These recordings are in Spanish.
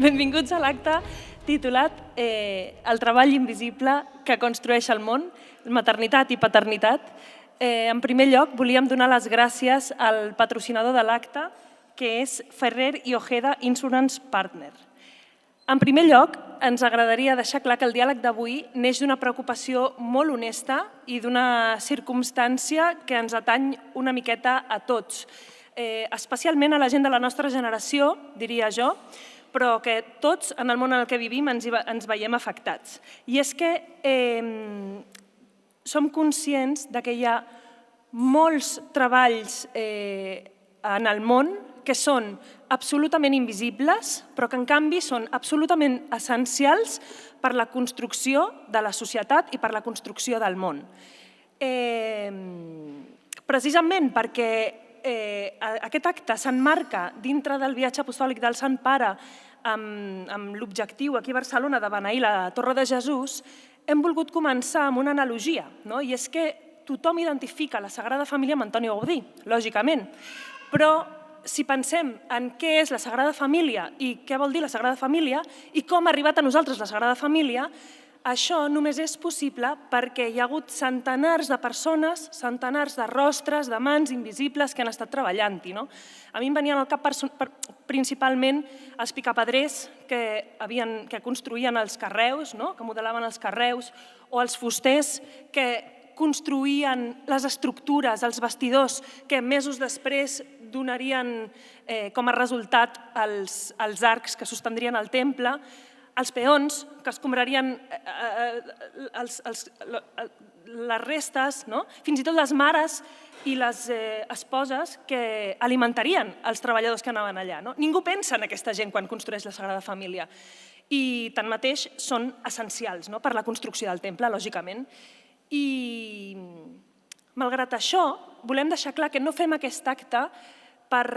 Benvinguts a l'acte titulat El treball invisible que construeix el món, maternitat i paternitat. En primer lloc, volíem donar les gràcies al patrocinador de l'acte, que és Ferrer i Ojeda Insurance Partner. En primer lloc, ens agradaria deixar clar que el diàleg d'avui neix d'una preocupació molt honesta i d'una circumstància que ens atany una miqueta a tots, especialment a la gent de la nostra generació, diria jo, però que tots, en el món en què vivim, ens veiem afectats. I és que som conscients que hi ha molts treballs en el món que són absolutament invisibles, però que en canvi són absolutament essencials per la construcció de la societat i per la construcció del món. Precisament perquè aquest acte s'emmarca dintre del viatge apostòlic del Sant Pare amb l'objectiu aquí a Barcelona de beneir la Torre de Jesús, hem volgut començar amb una analogia, i és que tothom identifica la Sagrada Família amb Antoni Gaudí, lògicament, però si pensem en què és la Sagrada Família i què vol dir la Sagrada Família i com ha arribat a nosaltres la Sagrada Família, això només és possible perquè hi ha hagut centenars de persones, centenars de rostres, de mans invisibles que han estat treballant-hi. A mi em venien al cap principalment els picapedrers que construïen els carreus, que modelaven els carreus, o els fusters que construïen les estructures, els bastidors, que mesos després donarien com a resultat els arcs que sostendrien el temple, els peons que escombrarien les restes, fins i tot les mares i les esposes que alimentarien els treballadors que anaven allà. Ningú pensa en aquesta gent quan construeix la Sagrada Família i tanmateix són essencials per la construcció del temple, lògicament. I malgrat això, volem deixar clar que no fem aquest acte per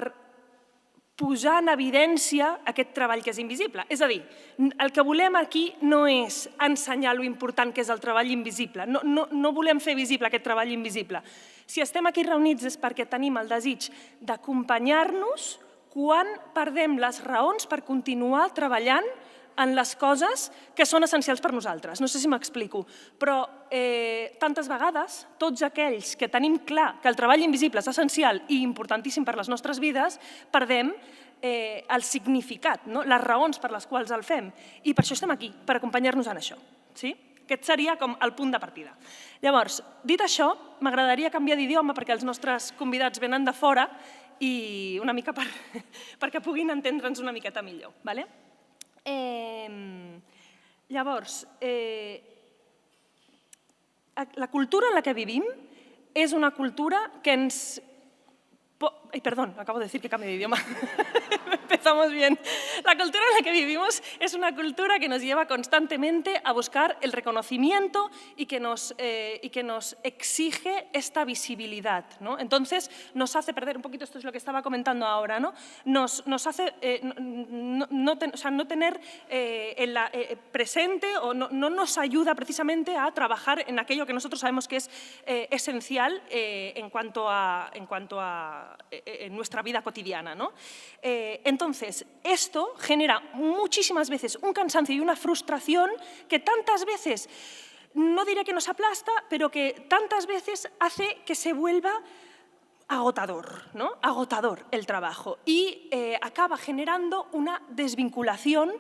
posar en evidència aquest treball que és invisible. És a dir, el que volem aquí no és ensenyar l'important que és el treball invisible, no volem fer visible aquest treball invisible. Si estem aquí reunits és perquè tenim el desig d'acompanyar-nos quan perdem les raons per continuar treballant en les coses que són essencials per nosaltres. No sé si m'explico, però tantes vegades tots aquells que tenim clar que el treball invisible és essencial i importantíssim per les nostres vides, perdem el significat, les raons per les quals el fem. I per això estem aquí, per acompanyar-nos en això. Aquest seria com el punt de partida. Llavors, dit això, m'agradaria canviar d'idioma perquè els nostres convidats venen de fora i una mica perquè puguin entendre'ns una miqueta millor. Llavors, la cultura en la que vivim és una cultura que ens... Ay, perdón, acabo de decir que cambie de idioma. Empezamos bien. La cultura en la que vivimos es una cultura que nos lleva constantemente a buscar el reconocimiento y que nos exige esta visibilidad. Entonces, nos hace perder un poquito, esto es lo que estaba comentando ahora, nos hace no tener presente o no nos ayuda precisamente a trabajar en aquello que nosotros sabemos que es esencial en cuanto a en nuestra vida cotidiana. Entonces, esto genera muchísimas veces un cansancio y una frustración que tantas veces, no diré que nos aplasta, pero que tantas veces hace que se vuelva agotador, agotador el trabajo y acaba generando una desvinculación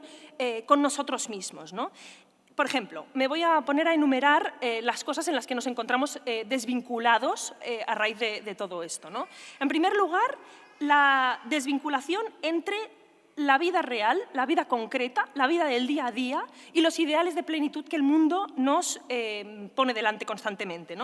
con nosotros mismos. Por ejemplo, me voy a poner a enumerar las cosas en las que nos encontramos desvinculados a raíz de todo esto. En primer lugar, la desvinculación entre la vida real, la vida concreta, la vida del día a día y los ideales de plenitud que el mundo nos pone delante constantemente.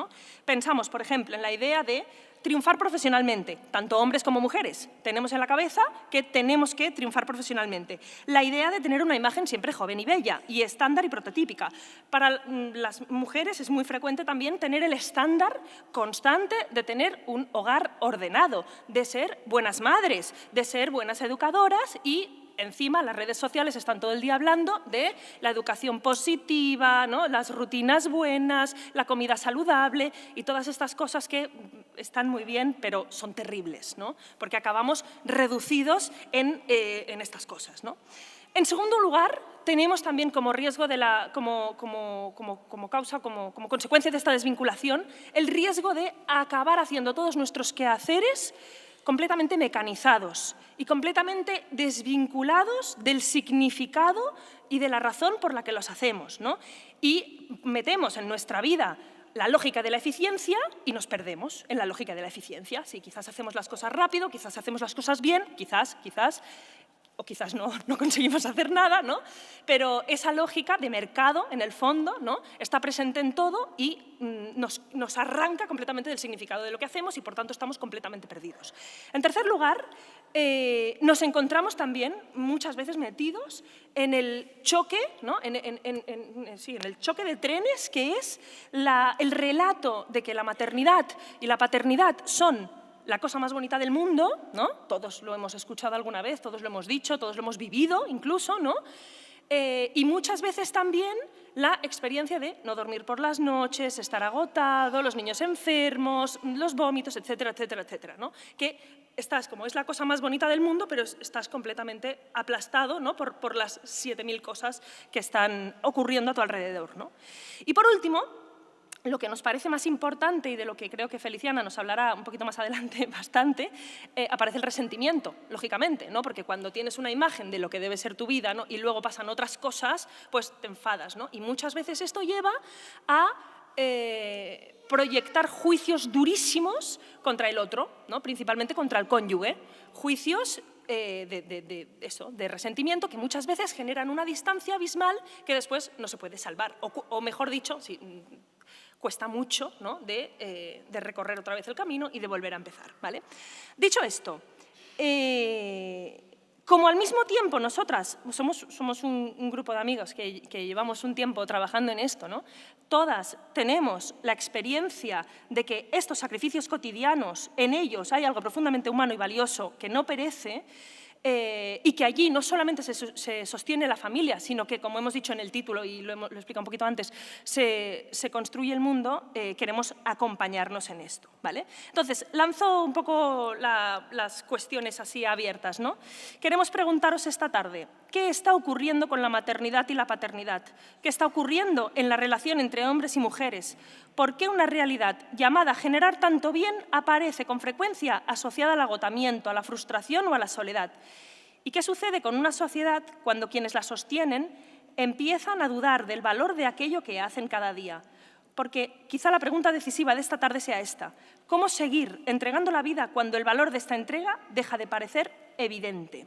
Pensamos, por ejemplo, en la idea de triunfar profesionalmente, tanto hombres como mujeres. Tenemos en la cabeza que tenemos que triunfar profesionalmente. La idea de tener una imagen siempre joven y bella, y estándar y prototípica. Para las mujeres es muy frecuente también tener el estándar constante de tener un hogar ordenado, de ser buenas madres, de ser buenas educadoras y encima las redes sociales están todo el día hablando de la educación positiva, las rutinas buenas, la comida saludable y todas estas cosas que están muy bien, pero son terribles, porque acabamos reducidos en estas cosas. En segundo lugar, tenemos también como riesgo, como consecuencia de esta desvinculación, el riesgo de acabar haciendo todos nuestros quehaceres completamente mecanizados y completamente desvinculados del significado y de la razón por la que los hacemos, ¿no? Y metemos en nuestra vida la lógica de la eficiencia y nos perdemos en la lógica de la eficiencia. Sí, quizás hacemos las cosas rápido, quizás hacemos las cosas bien, quizás, o quizás no conseguimos hacer nada, ¿no? Pero esa lógica de mercado, en el fondo, ¿no?, está presente en todo y nos arranca completamente del significado de lo que hacemos y, por tanto, estamos completamente perdidos. En tercer lugar, nos encontramos también muchas veces metidos en el choque, ¿no?, en el choque de trenes, que es el relato de que la maternidad y la paternidad son la cosa más bonita del mundo, ¿no? Todos lo hemos escuchado alguna vez, todos lo hemos dicho, todos lo hemos vivido incluso, ¿no? Y muchas veces también la experiencia de no dormir por las noches, estar agotado, los niños enfermos, los vómitos, etcétera, etcétera, etcétera, ¿no? Que estás como es la cosa más bonita del mundo, pero estás completamente aplastado, ¿no?, por las 7000 cosas que están ocurriendo a tu alrededor, ¿no? Y por último, lo que nos parece más importante y de lo que creo que Feliciana nos hablará un poquito más adelante bastante, aparece el resentimiento, lógicamente, ¿no? Porque cuando tienes una imagen de lo que debe ser tu vida, ¿no?, y luego pasan otras cosas, pues te enfadas, ¿no? Y muchas veces esto lleva a proyectar juicios durísimos contra el otro, ¿no?, principalmente contra el cónyuge, juicios de resentimiento que muchas veces generan una distancia abismal que después no se puede salvar, o mejor dicho, sí, cuesta mucho, ¿no?, de recorrer otra vez el camino y de volver a empezar, ¿vale? Dicho esto, como al mismo tiempo nosotras somos un grupo de amigas que llevamos un tiempo trabajando en esto, ¿no?, todas tenemos la experiencia de que estos sacrificios cotidianos, en ellos hay algo profundamente humano y valioso que no perece, y que allí no solamente se sostiene la familia, sino que, como hemos dicho en el título y lo he explicado un poquito antes, se construye el mundo, queremos acompañarnos en esto, ¿vale? Entonces, lanzo un poco las cuestiones así abiertas, ¿no? Queremos preguntaros esta tarde, ¿qué está ocurriendo con la maternidad y la paternidad? ¿Qué está ocurriendo en la relación entre hombres y mujeres? ¿Por qué una realidad llamada a generar tanto bien aparece con frecuencia asociada al agotamiento, a la frustración o a la soledad? ¿Y qué sucede con una sociedad cuando quienes la sostienen empiezan a dudar del valor de aquello que hacen cada día? Porque quizá la pregunta decisiva de esta tarde sea esta: ¿cómo seguir entregando la vida cuando el valor de esta entrega deja de parecer evidente?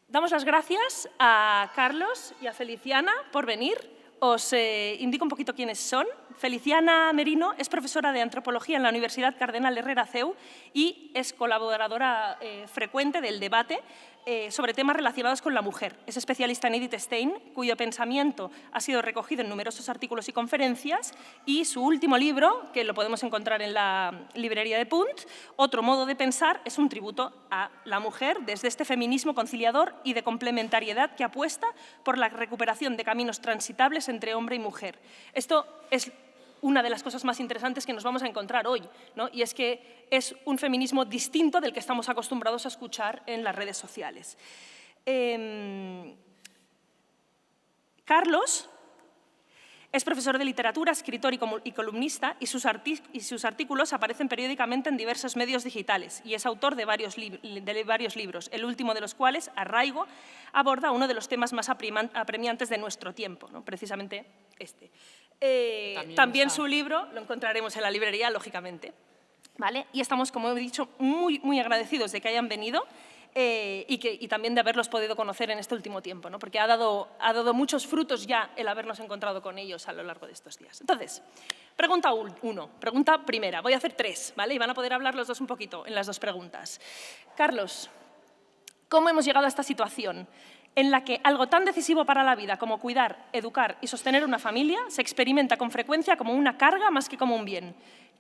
Damos las gracias a Carlos y a Feliciana por venir. Os indico un poquito quiénes son. Feliciana Merino es profesora de Antropología en la Universidad Cardenal Herrera CEU y es colaboradora frecuente del debate sobre temas relacionados con la mujer. Es especialista en Edith Stein, cuyo pensamiento ha sido recogido en numerosos artículos y conferencias, y su último libro, que lo podemos encontrar en la librería de Punt, Otro modo de pensar, es un tributo a la mujer desde este feminismo conciliador y de complementariedad que apuesta por la recuperación de caminos transitables entre hombre y mujer. Esto es una de las cosas más interesantes que nos vamos a encontrar hoy, ¿no? Y es que es un feminismo distinto del que estamos acostumbrados a escuchar en las redes sociales. Carlos es profesor de literatura, escritor y columnista, y sus artículos aparecen periódicamente en diversos medios digitales, y es autor de varios libros, el último de los cuales, Arraigo, aborda uno de los temas más apremiantes de nuestro tiempo, ¿no?, precisamente este. También su libro lo encontraremos en la librería, lógicamente, ¿vale? Y estamos, como he dicho, muy, muy agradecidos de que hayan venido y también de haberlos podido conocer en este último tiempo, ¿no?, porque ha dado muchos frutos ya el habernos encontrado con ellos a lo largo de estos días. Entonces, pregunta 1, pregunta primera. Voy a hacer 3, ¿vale? Y van a poder hablar los dos un poquito en las 2 preguntas. Carlos, ¿cómo hemos llegado a esta situación en la que algo tan decisivo para la vida como cuidar, educar y sostener una familia se experimenta con frecuencia como una carga más que como un bien?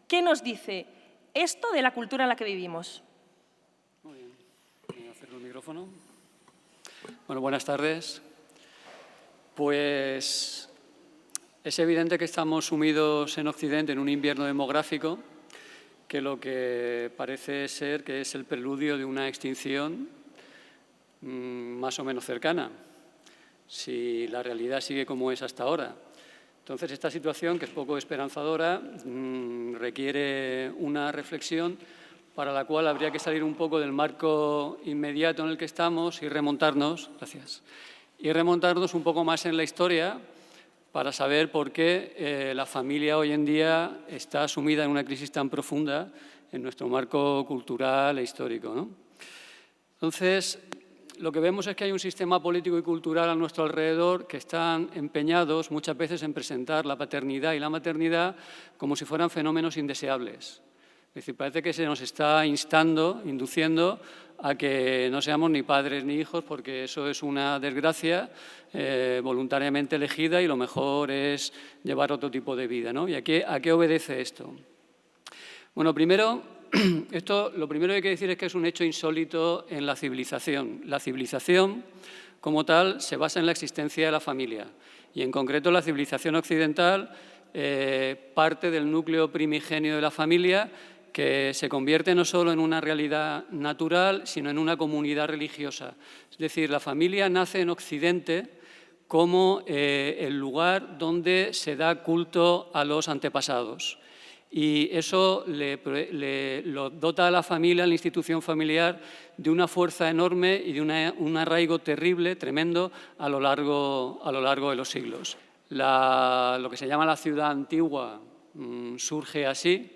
¿Qué nos dice esto de la cultura en la que vivimos? Muy bien. Voy a hacer el micrófono. Bueno, buenas tardes. Pues es evidente que estamos sumidos en Occidente en un invierno demográfico que lo que parece ser que es el preludio de una extinción más o menos cercana. si la realidad sigue como es hasta ahora. Entonces, esta situación, que es poco esperanzadora, requiere una reflexión para la cual habría que salir un poco del marco inmediato en el que estamos y remontarnos, un poco más en la historia para saber por qué la familia hoy en día está sumida en una crisis tan profunda en nuestro marco cultural e histórico, ¿no? Entonces, lo que vemos es que hay un sistema político y cultural a nuestro alrededor que están empeñados muchas veces en presentar la paternidad y la maternidad como si fueran fenómenos indeseables. Es decir, parece que se nos está induciendo a que no seamos ni padres ni hijos, porque eso es una desgracia voluntariamente elegida y lo mejor es llevar otro tipo de vida, ¿no? ¿Y a qué obedece esto? Bueno, lo primero que hay que decir es que es un hecho insólito en la civilización. La civilización, como tal, se basa en la existencia de la familia y, en concreto, la civilización occidental parte del núcleo primigenio de la familia, que se convierte no solo en una realidad natural, sino en una comunidad religiosa. Es decir, la familia nace en Occidente como el lugar donde se da culto a los antepasados. Y eso lo dota a la familia, a la institución familiar, de una fuerza enorme y de un arraigo terrible, tremendo, a lo largo de los siglos. Lo que se llama la ciudad antigua surge así.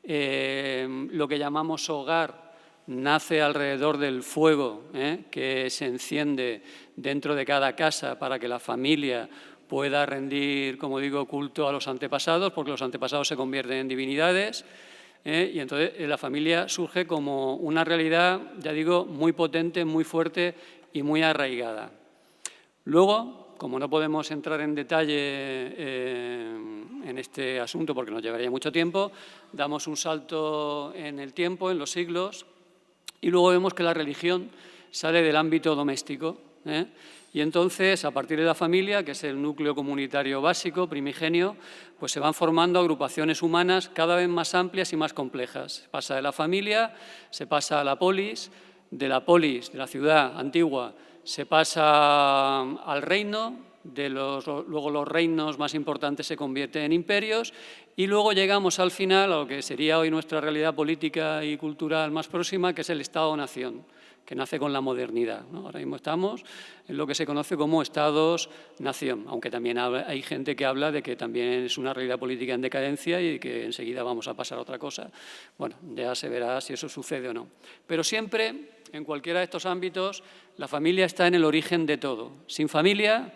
Lo que llamamos hogar nace alrededor del fuego que se enciende dentro de cada casa para que la familia pueda rendir, como digo, culto a los antepasados, porque los antepasados se convierten en divinidades, y entonces la familia surge como una realidad, ya digo, muy potente, muy fuerte y muy arraigada. Luego, como no podemos entrar en detalle en este asunto porque nos llevaría mucho tiempo, damos un salto en el tiempo, en los siglos, y luego vemos que la religión sale del ámbito doméstico, y entonces, a partir de la familia, que es el núcleo comunitario básico, primigenio, pues se van formando agrupaciones humanas cada vez más amplias y más complejas. Se pasa de la familia, se pasa a la polis, de la ciudad antigua, se pasa al reino, luego los reinos más importantes se convierten en imperios y luego llegamos al final a lo que sería hoy nuestra realidad política y cultural más próxima, que es el Estado-nación, que nace con la modernidad, ¿no? Ahora mismo estamos en lo que se conoce como Estados-nación, aunque también hay gente que habla de que también es una realidad política en decadencia y que enseguida vamos a pasar a otra cosa. Bueno, ya se verá si eso sucede o no. Pero siempre, en cualquiera de estos ámbitos, la familia está en el origen de todo. Sin familia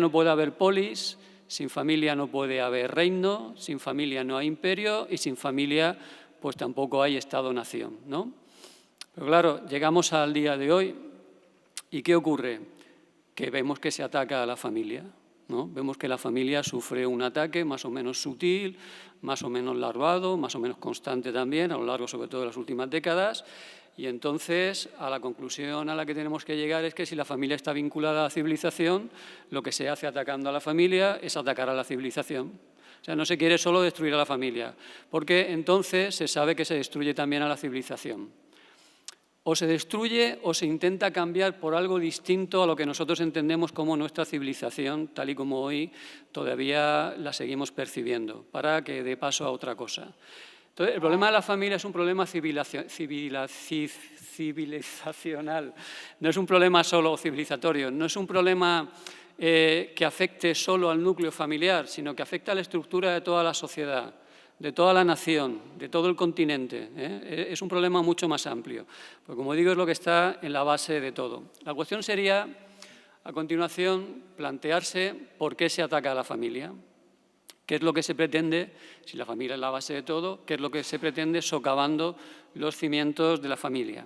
no puede haber polis, sin familia no puede haber reino, sin familia no hay imperio y sin familia pues tampoco hay Estado-nación, ¿no? Pero claro, llegamos al día de hoy y ¿qué ocurre? Que vemos que se ataca a la familia, ¿no? Vemos que la familia sufre un ataque más o menos sutil, más o menos larvado, más o menos constante también, a lo largo sobre todo de las últimas décadas, y entonces a la conclusión a la que tenemos que llegar es que si la familia está vinculada a la civilización, lo que se hace atacando a la familia es atacar a la civilización. O sea, no se quiere solo destruir a la familia, porque entonces se sabe que se destruye también a la civilización. O se destruye o se intenta cambiar por algo distinto a lo que nosotros entendemos como nuestra civilización, tal y como hoy todavía la seguimos percibiendo, para que dé paso a otra cosa. Entonces, el problema de la familia es un problema civilizacional, no es un problema solo civilizatorio, no es un problema que afecte solo al núcleo familiar, sino que afecta a la estructura de toda la sociedad, de toda la nación, de todo el continente. Es un problema mucho más amplio, porque como digo, es lo que está en la base de todo. La cuestión sería, a continuación, plantearse por qué se ataca a la familia, qué es lo que se pretende, si la familia es la base de todo, qué es lo que se pretende socavando los cimientos de la familia.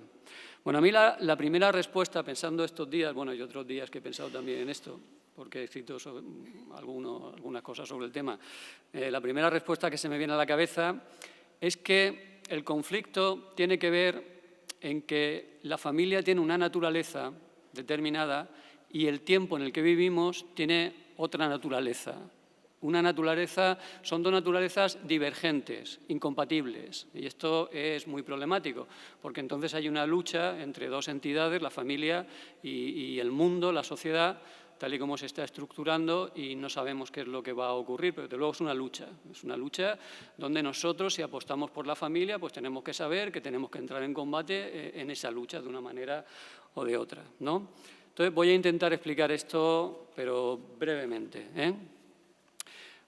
Bueno, a mí la primera respuesta, pensando estos días, bueno, y otros días que he pensado también en esto, porque he escrito algunas cosas sobre el tema, la primera respuesta que se me viene a la cabeza es que el conflicto tiene que ver en que la familia tiene una naturaleza determinada y el tiempo en el que vivimos tiene otra naturaleza. Son dos naturalezas divergentes, incompatibles, y esto es muy problemático, porque entonces hay una lucha entre dos entidades, la familia y el mundo, la sociedad, tal y como se está estructurando y no sabemos qué es lo que va a ocurrir, pero desde luego es una lucha donde nosotros, si apostamos por la familia, pues tenemos que saber que tenemos que entrar en combate en esa lucha de una manera o de otra, ¿no? Entonces voy a intentar explicar esto, pero brevemente, ¿eh?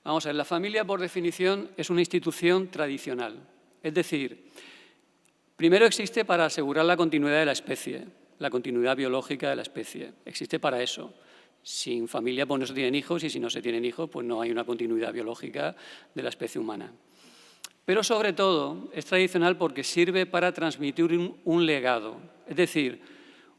Vamos a ver, la familia por definición es una institución tradicional, es decir, primero existe para asegurar la continuidad de la especie, la continuidad biológica de la especie. Existe para eso. Sin familia pues no se tienen hijos y si no se tienen hijos pues no hay una continuidad biológica de la especie humana. Pero sobre todo es tradicional porque sirve para transmitir un legado, es decir,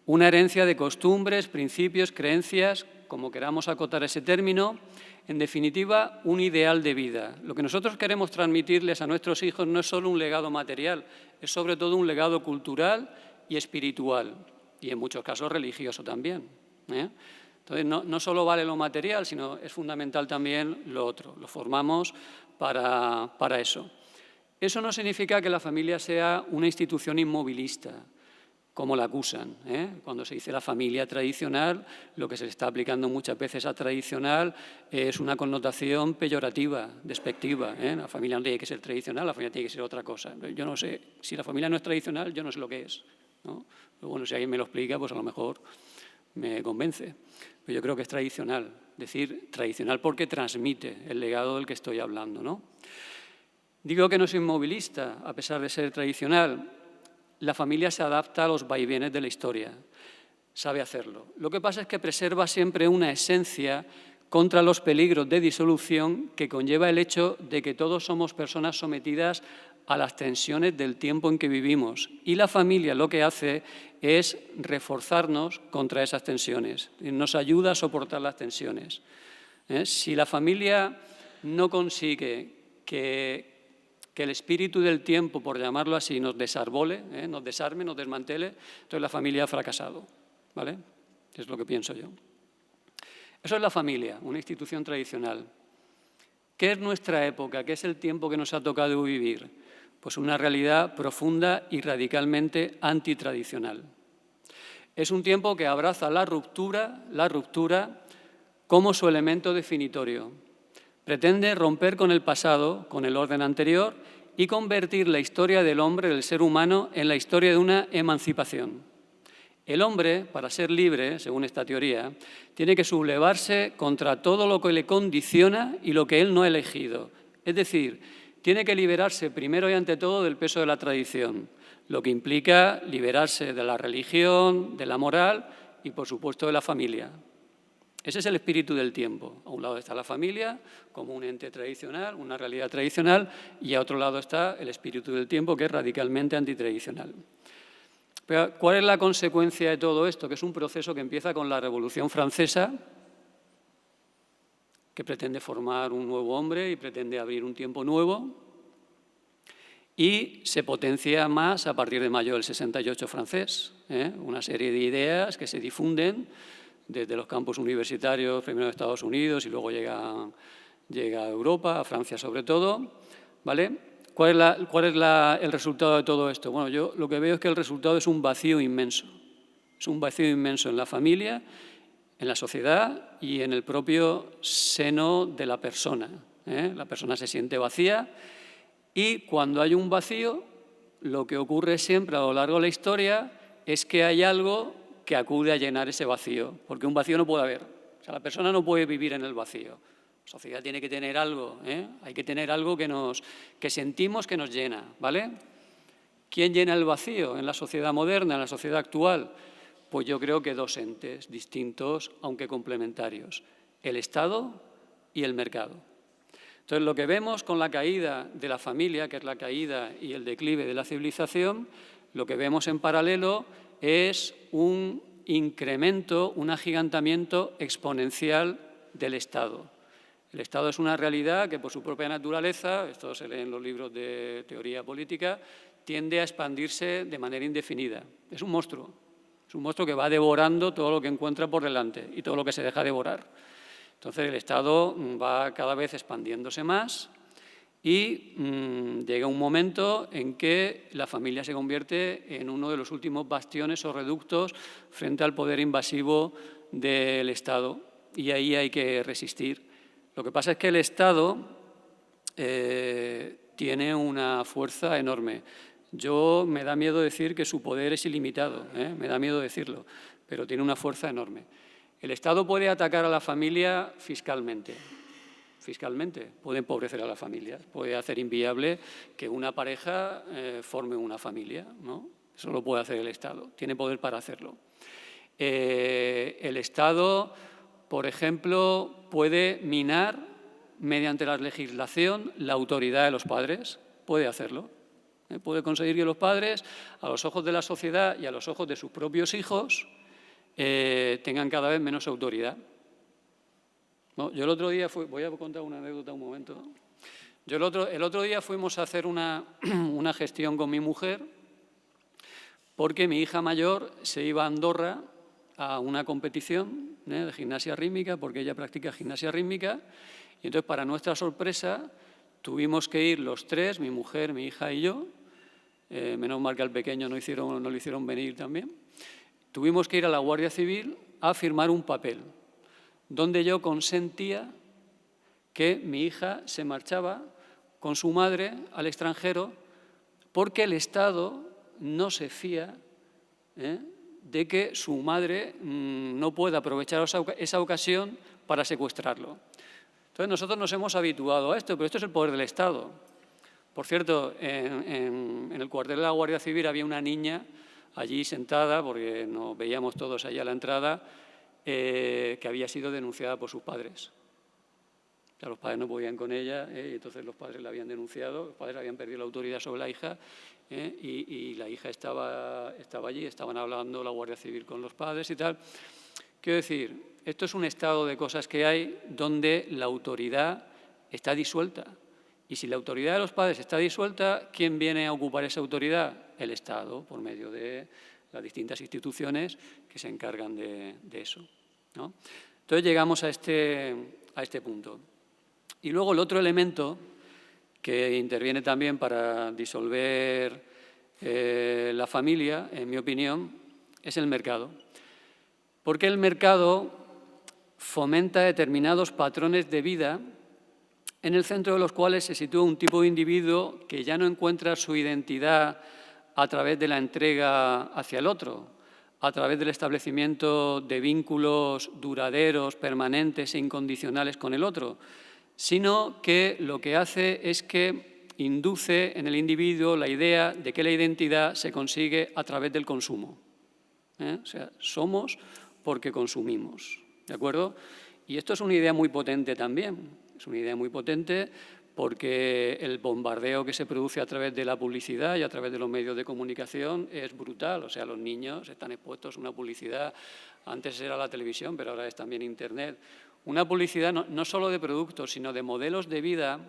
una herencia de costumbres, principios, creencias, como queramos acotar ese término, en definitiva, un ideal de vida. Lo que nosotros queremos transmitirles a nuestros hijos no es solo un legado material, es sobre todo un legado cultural y espiritual, y en muchos casos religioso también, ¿eh? Entonces, no solo vale lo material, sino es fundamental también lo otro. Lo formamos para eso. Eso no significa que la familia sea una institución inmovilista, como la acusan, ¿eh? Cuando se dice la familia tradicional, lo que se está aplicando muchas veces a tradicional es una connotación peyorativa, despectiva, ¿eh? La familia no tiene que ser tradicional, la familia tiene que ser otra cosa. Yo no sé, si la familia no es tradicional, yo no sé lo que es, ¿no? Pero bueno, si alguien me lo explica, pues a lo mejor me convence. Pero yo creo que es tradicional, decir tradicional porque transmite el legado del que estoy hablando, ¿no? Digo que no es inmovilista, a pesar de ser tradicional. La familia se adapta a los vaivenes de la historia, sabe hacerlo. Lo que pasa es que preserva siempre una esencia contra los peligros de disolución que conlleva el hecho de que todos somos personas sometidas a las tensiones del tiempo en que vivimos. Y la familia lo que hace es reforzarnos contra esas tensiones, nos ayuda a soportar las tensiones. Si la familia no consigue que el espíritu del tiempo, por llamarlo así, nos desarbole, nos desarme, nos desmantele, entonces la familia ha fracasado, ¿vale? Es lo que pienso yo. Eso es la familia, una institución tradicional. ¿Qué es nuestra época? ¿Qué es el tiempo que nos ha tocado vivir? Pues una realidad profunda y radicalmente antitradicional. Es un tiempo que abraza la ruptura como su elemento definitorio. Pretende romper con el pasado, con el orden anterior, y convertir la historia del hombre, del ser humano, en la historia de una emancipación. El hombre, para ser libre, según esta teoría, tiene que sublevarse contra todo lo que le condiciona y lo que él no ha elegido. Es decir, tiene que liberarse primero y ante todo del peso de la tradición, lo que implica liberarse de la religión, de la moral y, por supuesto, de la familia. Ese es el espíritu del tiempo. A un lado está la familia como un ente tradicional, una realidad tradicional, y a otro lado está el espíritu del tiempo, que es radicalmente antitradicional. Pero, ¿cuál es la consecuencia de todo esto? Que es un proceso que empieza con la Revolución Francesa, que pretende formar un nuevo hombre y pretende abrir un tiempo nuevo, y se potencia más a partir de mayo del 68 francés, una serie de ideas que se difunden desde los campus universitarios, primero de Estados Unidos y luego llega a Europa, a Francia sobre todo, ¿vale? ¿Cuál es el resultado de todo esto? Bueno, yo lo que veo es que el resultado es un vacío inmenso. Es un vacío inmenso en la familia, en la sociedad y en el propio seno de la persona, ¿eh? La persona se siente vacía y cuando hay un vacío, lo que ocurre siempre a lo largo de la historia es que hay algo que acude a llenar ese vacío, porque un vacío no puede haber. O sea, la persona no puede vivir en el vacío. La sociedad tiene que tener algo, hay que tener algo que sentimos que nos llena, ¿vale? ¿Quién llena el vacío en la sociedad moderna, en la sociedad actual? Pues yo creo que dos entes distintos, aunque complementarios, el Estado y el mercado. Entonces, lo que vemos con la caída de la familia, que es la caída y el declive de la civilización, lo que vemos en paralelo es un incremento, un agigantamiento exponencial del Estado. El Estado es una realidad que por su propia naturaleza, esto se lee en los libros de teoría política, tiende a expandirse de manera indefinida. Es un monstruo que va devorando todo lo que encuentra por delante y todo lo que se deja devorar. Entonces el Estado va cada vez expandiéndose más y llega un momento en que la familia se convierte en uno de los últimos bastiones o reductos frente al poder invasivo del Estado. y ahí hay que resistir. Lo que pasa es que el Estado tiene una fuerza enorme. Me da miedo decir que su poder es ilimitado, me da miedo decirlo, pero tiene una fuerza enorme. El Estado puede atacar a la familia fiscalmente. Puede empobrecer a la familia, puede hacer inviable que una pareja forme una familia, ¿no? Eso lo puede hacer el Estado, tiene poder para hacerlo. El Estado, por ejemplo, puede minar mediante la legislación la autoridad de los padres, puede hacerlo. Puede conseguir que los padres, a los ojos de la sociedad y a los ojos de sus propios hijos, tengan cada vez menos autoridad. No, yo el otro día voy a contar una anécdota un momento. El otro día fuimos a hacer una gestión con mi mujer porque mi hija mayor se iba a Andorra a una competición de gimnasia rítmica, porque ella practica gimnasia rítmica, y entonces, para nuestra sorpresa, tuvimos que ir los tres, mi mujer, mi hija y yo, menos mal que al pequeño no lo hicieron venir también, tuvimos que ir a la Guardia Civil a firmar un papel donde yo consentía que mi hija se marchaba con su madre al extranjero porque el Estado no se fía de que su madre no pueda aprovechar esa ocasión para secuestrarlo. Entonces, nosotros nos hemos habituado a esto, pero esto es el poder del Estado. Por cierto, en el cuartel de la Guardia Civil había una niña allí sentada, porque nos veíamos todos allá a la entrada, que había sido denunciada por sus padres. O sea, los padres no podían con ella, y entonces los padres la habían denunciado, los padres habían perdido la autoridad sobre la hija, y la hija estaba allí, estaban hablando la Guardia Civil con los padres y tal. Quiero decir, esto es un estado de cosas que hay donde la autoridad está disuelta. Y si la autoridad de los padres está disuelta, ¿quién viene a ocupar esa autoridad? El Estado, por medio de las distintas instituciones que se encargan de eso, ¿no? Entonces llegamos a este punto. Y luego el otro elemento que interviene también para disolver la familia, en mi opinión, es el mercado. Porque el mercado fomenta determinados patrones de vida en el centro de los cuales se sitúa un tipo de individuo que ya no encuentra su identidad a través de la entrega hacia el otro, a través del establecimiento de vínculos duraderos, permanentes e incondicionales con el otro, sino que lo que hace es que induce en el individuo la idea de que la identidad se consigue a través del consumo. O sea, somos porque consumimos, ¿de acuerdo? Y esto es una idea muy potente también, es una idea muy potente porque el bombardeo que se produce a través de la publicidad y a través de los medios de comunicación es brutal. O sea, los niños están expuestos a una publicidad, antes era la televisión, pero ahora es también Internet. Una publicidad no solo de productos, sino de modelos de vida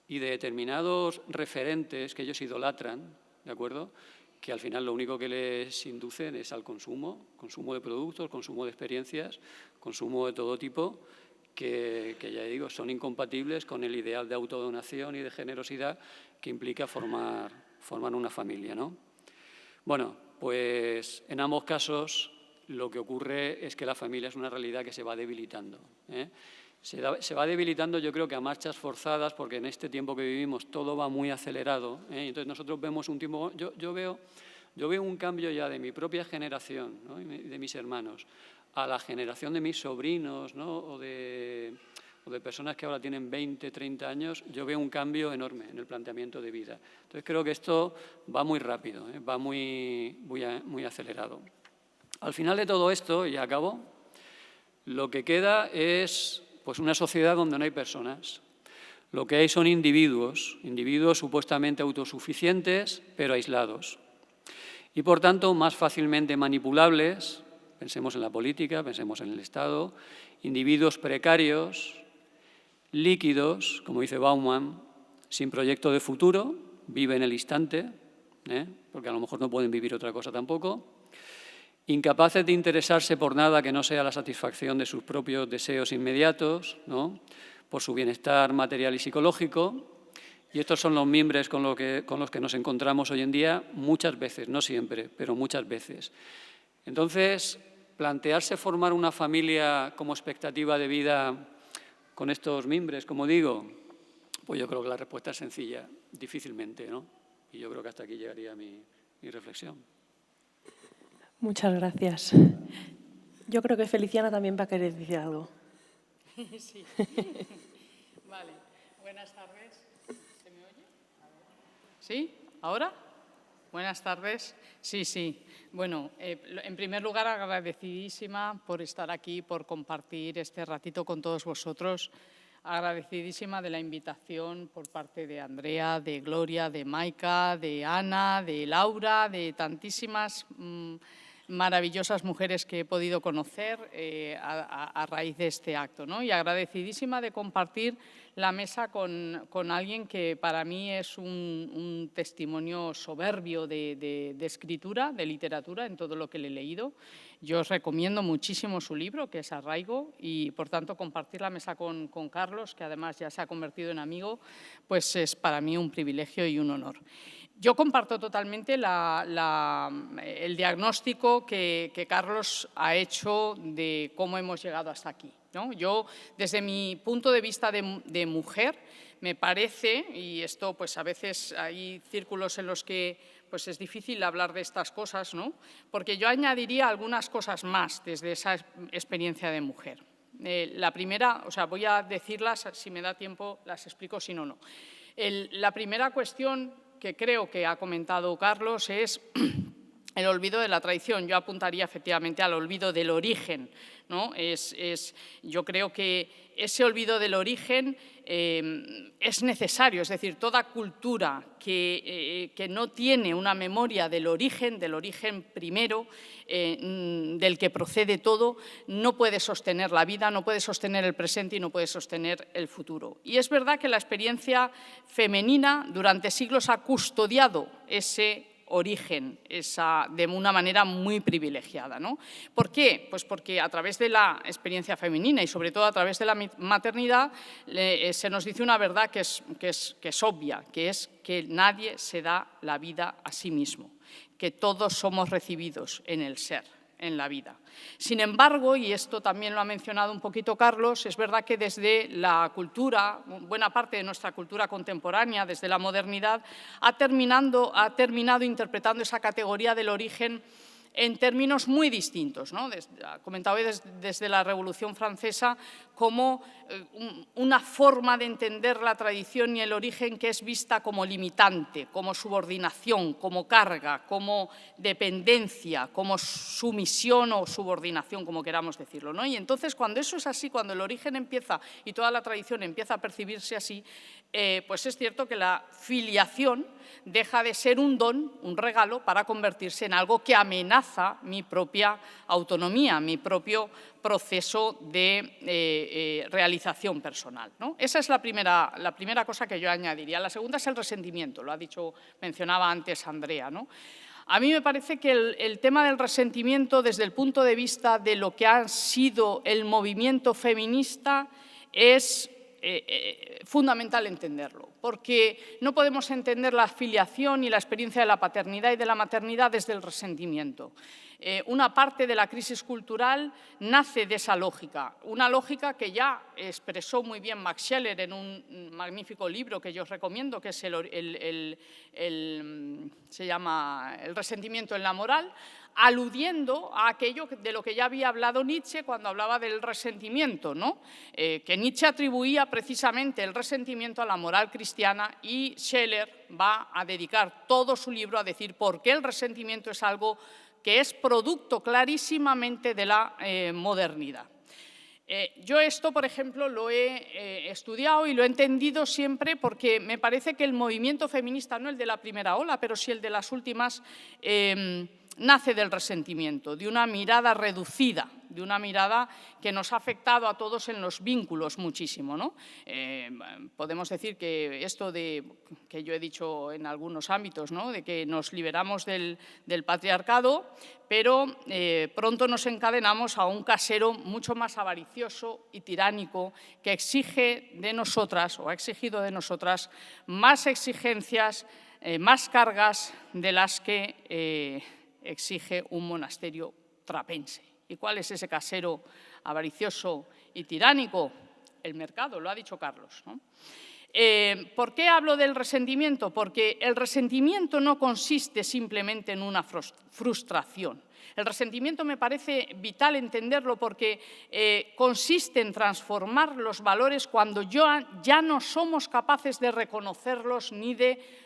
y de determinados referentes que ellos idolatran, ¿de acuerdo?, que al final lo único que les inducen es al consumo de productos, consumo de experiencias, consumo de todo tipo, que ya digo, son incompatibles con el ideal de autodonación y de generosidad que implica formar una familia, ¿no? Bueno, pues en ambos casos lo que ocurre es que la familia es una realidad que se va debilitando, Se va debilitando, yo creo que a marchas forzadas, porque en este tiempo que vivimos todo va muy acelerado, entonces nosotros vemos un tiempo... Yo veo un cambio ya de mi propia generación, ¿no?, de mis hermanos, a la generación de mis sobrinos, ¿no?, o de personas que ahora tienen 20, 30 años, yo veo un cambio enorme en el planteamiento de vida. Entonces creo que esto va muy rápido, va muy acelerado. Al final de todo esto, y acabo, lo que queda es pues una sociedad donde no hay personas. Lo que hay son individuos supuestamente autosuficientes, pero aislados. Y, por tanto, más fácilmente manipulables, pensemos en la política, pensemos en el Estado, individuos precarios, líquidos, como dice Bauman, sin proyecto de futuro, viven el instante, porque a lo mejor no pueden vivir otra cosa tampoco, incapaces de interesarse por nada que no sea la satisfacción de sus propios deseos inmediatos, ¿no?, por su bienestar material y psicológico. Y estos son los mimbres con los que nos encontramos hoy en día muchas veces, no siempre, pero muchas veces. Entonces, plantearse formar una familia como expectativa de vida con estos mimbres, como digo, pues yo creo que la respuesta es sencilla, difícilmente, ¿no? Y yo creo que hasta aquí llegaría mi reflexión. Muchas gracias. Yo creo que Feliciana también va a querer decir algo. Sí. Vale. Buenas tardes. ¿Se me oye? ¿Sí? ¿Ahora? Buenas tardes. Sí, sí. Bueno, en primer lugar, agradecidísima por estar aquí, por compartir este ratito con todos vosotros. Agradecidísima de la invitación por parte de Andrea, de Gloria, de Maika, de Ana, de Laura, de tantísimas maravillosas mujeres que he podido conocer a raíz de este acto, ¿no? Y agradecidísima de compartir la mesa con alguien que para mí es un testimonio soberbio de escritura, de literatura, en todo lo que le he leído. Yo os recomiendo muchísimo su libro, que es Arraigo, y por tanto compartir la mesa con Carlos, que además ya se ha convertido en amigo, pues es para mí un privilegio y un honor. Yo comparto totalmente el diagnóstico que Carlos ha hecho de cómo hemos llegado hasta aquí, ¿no? Yo, desde mi punto de vista de mujer, me parece, y esto pues a veces hay círculos en los que pues es difícil hablar de estas cosas, ¿no? Porque yo añadiría algunas cosas más desde esa experiencia de mujer. La primera, o sea, voy a decirlas, si me da tiempo las explico, si no, no. La primera cuestión que creo que ha comentado Carlos es el olvido de la tradición. Yo apuntaría efectivamente al olvido del origen, ¿no? Yo creo que ese olvido del origen es necesario, es decir, toda cultura que no tiene una memoria del origen primero, del que procede todo, no puede sostener la vida, no puede sostener el presente y no puede sostener el futuro. Y es verdad que la experiencia femenina durante siglos ha custodiado ese origen, de una manera muy privilegiada, ¿no? ¿Por qué? Pues porque a través de la experiencia femenina y sobre todo a través de la maternidad se nos dice una verdad que es obvia, que es que nadie se da la vida a sí mismo, que todos somos recibidos en el ser, en la vida. Sin embargo, y esto también lo ha mencionado un poquito Carlos, es verdad que desde la cultura, buena parte de nuestra cultura contemporánea, desde la modernidad, ha terminado interpretando esa categoría del origen en términos muy distintos, ¿no? Comentaba desde la Revolución Francesa como una forma de entender la tradición y el origen que es vista como limitante, como subordinación, como carga, como dependencia, como sumisión o subordinación, como queramos decirlo, ¿no? Y entonces, cuando eso es así, cuando el origen empieza y toda la tradición empieza a percibirse así, pues es cierto que la filiación deja de ser un don, un regalo, para convertirse en algo que amenaza mi propia autonomía, mi propio proceso de realización personal, ¿no? Esa es la primera cosa que yo añadiría. La segunda es el resentimiento, lo mencionaba antes Andrea, ¿no? A mí me parece que el tema del resentimiento, desde el punto de vista de lo que ha sido el movimiento feminista, es fundamental entenderlo, porque no podemos entender la filiación y la experiencia de la paternidad y de la maternidad desde el resentimiento. Una parte de la crisis cultural nace de esa lógica, una lógica que ya expresó muy bien Max Scheler en un magnífico libro que yo os recomiendo, que es se llama El resentimiento en la moral, aludiendo a aquello de lo que ya había hablado Nietzsche cuando hablaba del resentimiento, ¿no? Que Nietzsche atribuía precisamente el resentimiento a la moral cristiana, y Scheler va a dedicar todo su libro a decir por qué el resentimiento es algo que es producto clarísimamente de la modernidad. Yo esto, por ejemplo, lo he estudiado y lo he entendido siempre porque me parece que el movimiento feminista, no el de la primera ola, pero sí el de las últimas, nace del resentimiento, de una mirada reducida, de una mirada que nos ha afectado a todos en los vínculos muchísimo, ¿no? Podemos decir que esto que yo he dicho en algunos ámbitos, ¿no? De que nos liberamos del patriarcado, pero pronto nos encadenamos a un casero mucho más avaricioso y tiránico que exige de nosotras, o ha exigido de nosotras, más exigencias, más cargas de las que exige un monasterio trapense. ¿Y cuál es ese casero avaricioso y tiránico? El mercado, lo ha dicho Carlos, ¿no? ¿Por qué hablo del resentimiento? Porque el resentimiento no consiste simplemente en una frustración. El resentimiento me parece vital entenderlo porque consiste en transformar los valores cuando ya no somos capaces de reconocerlos ni de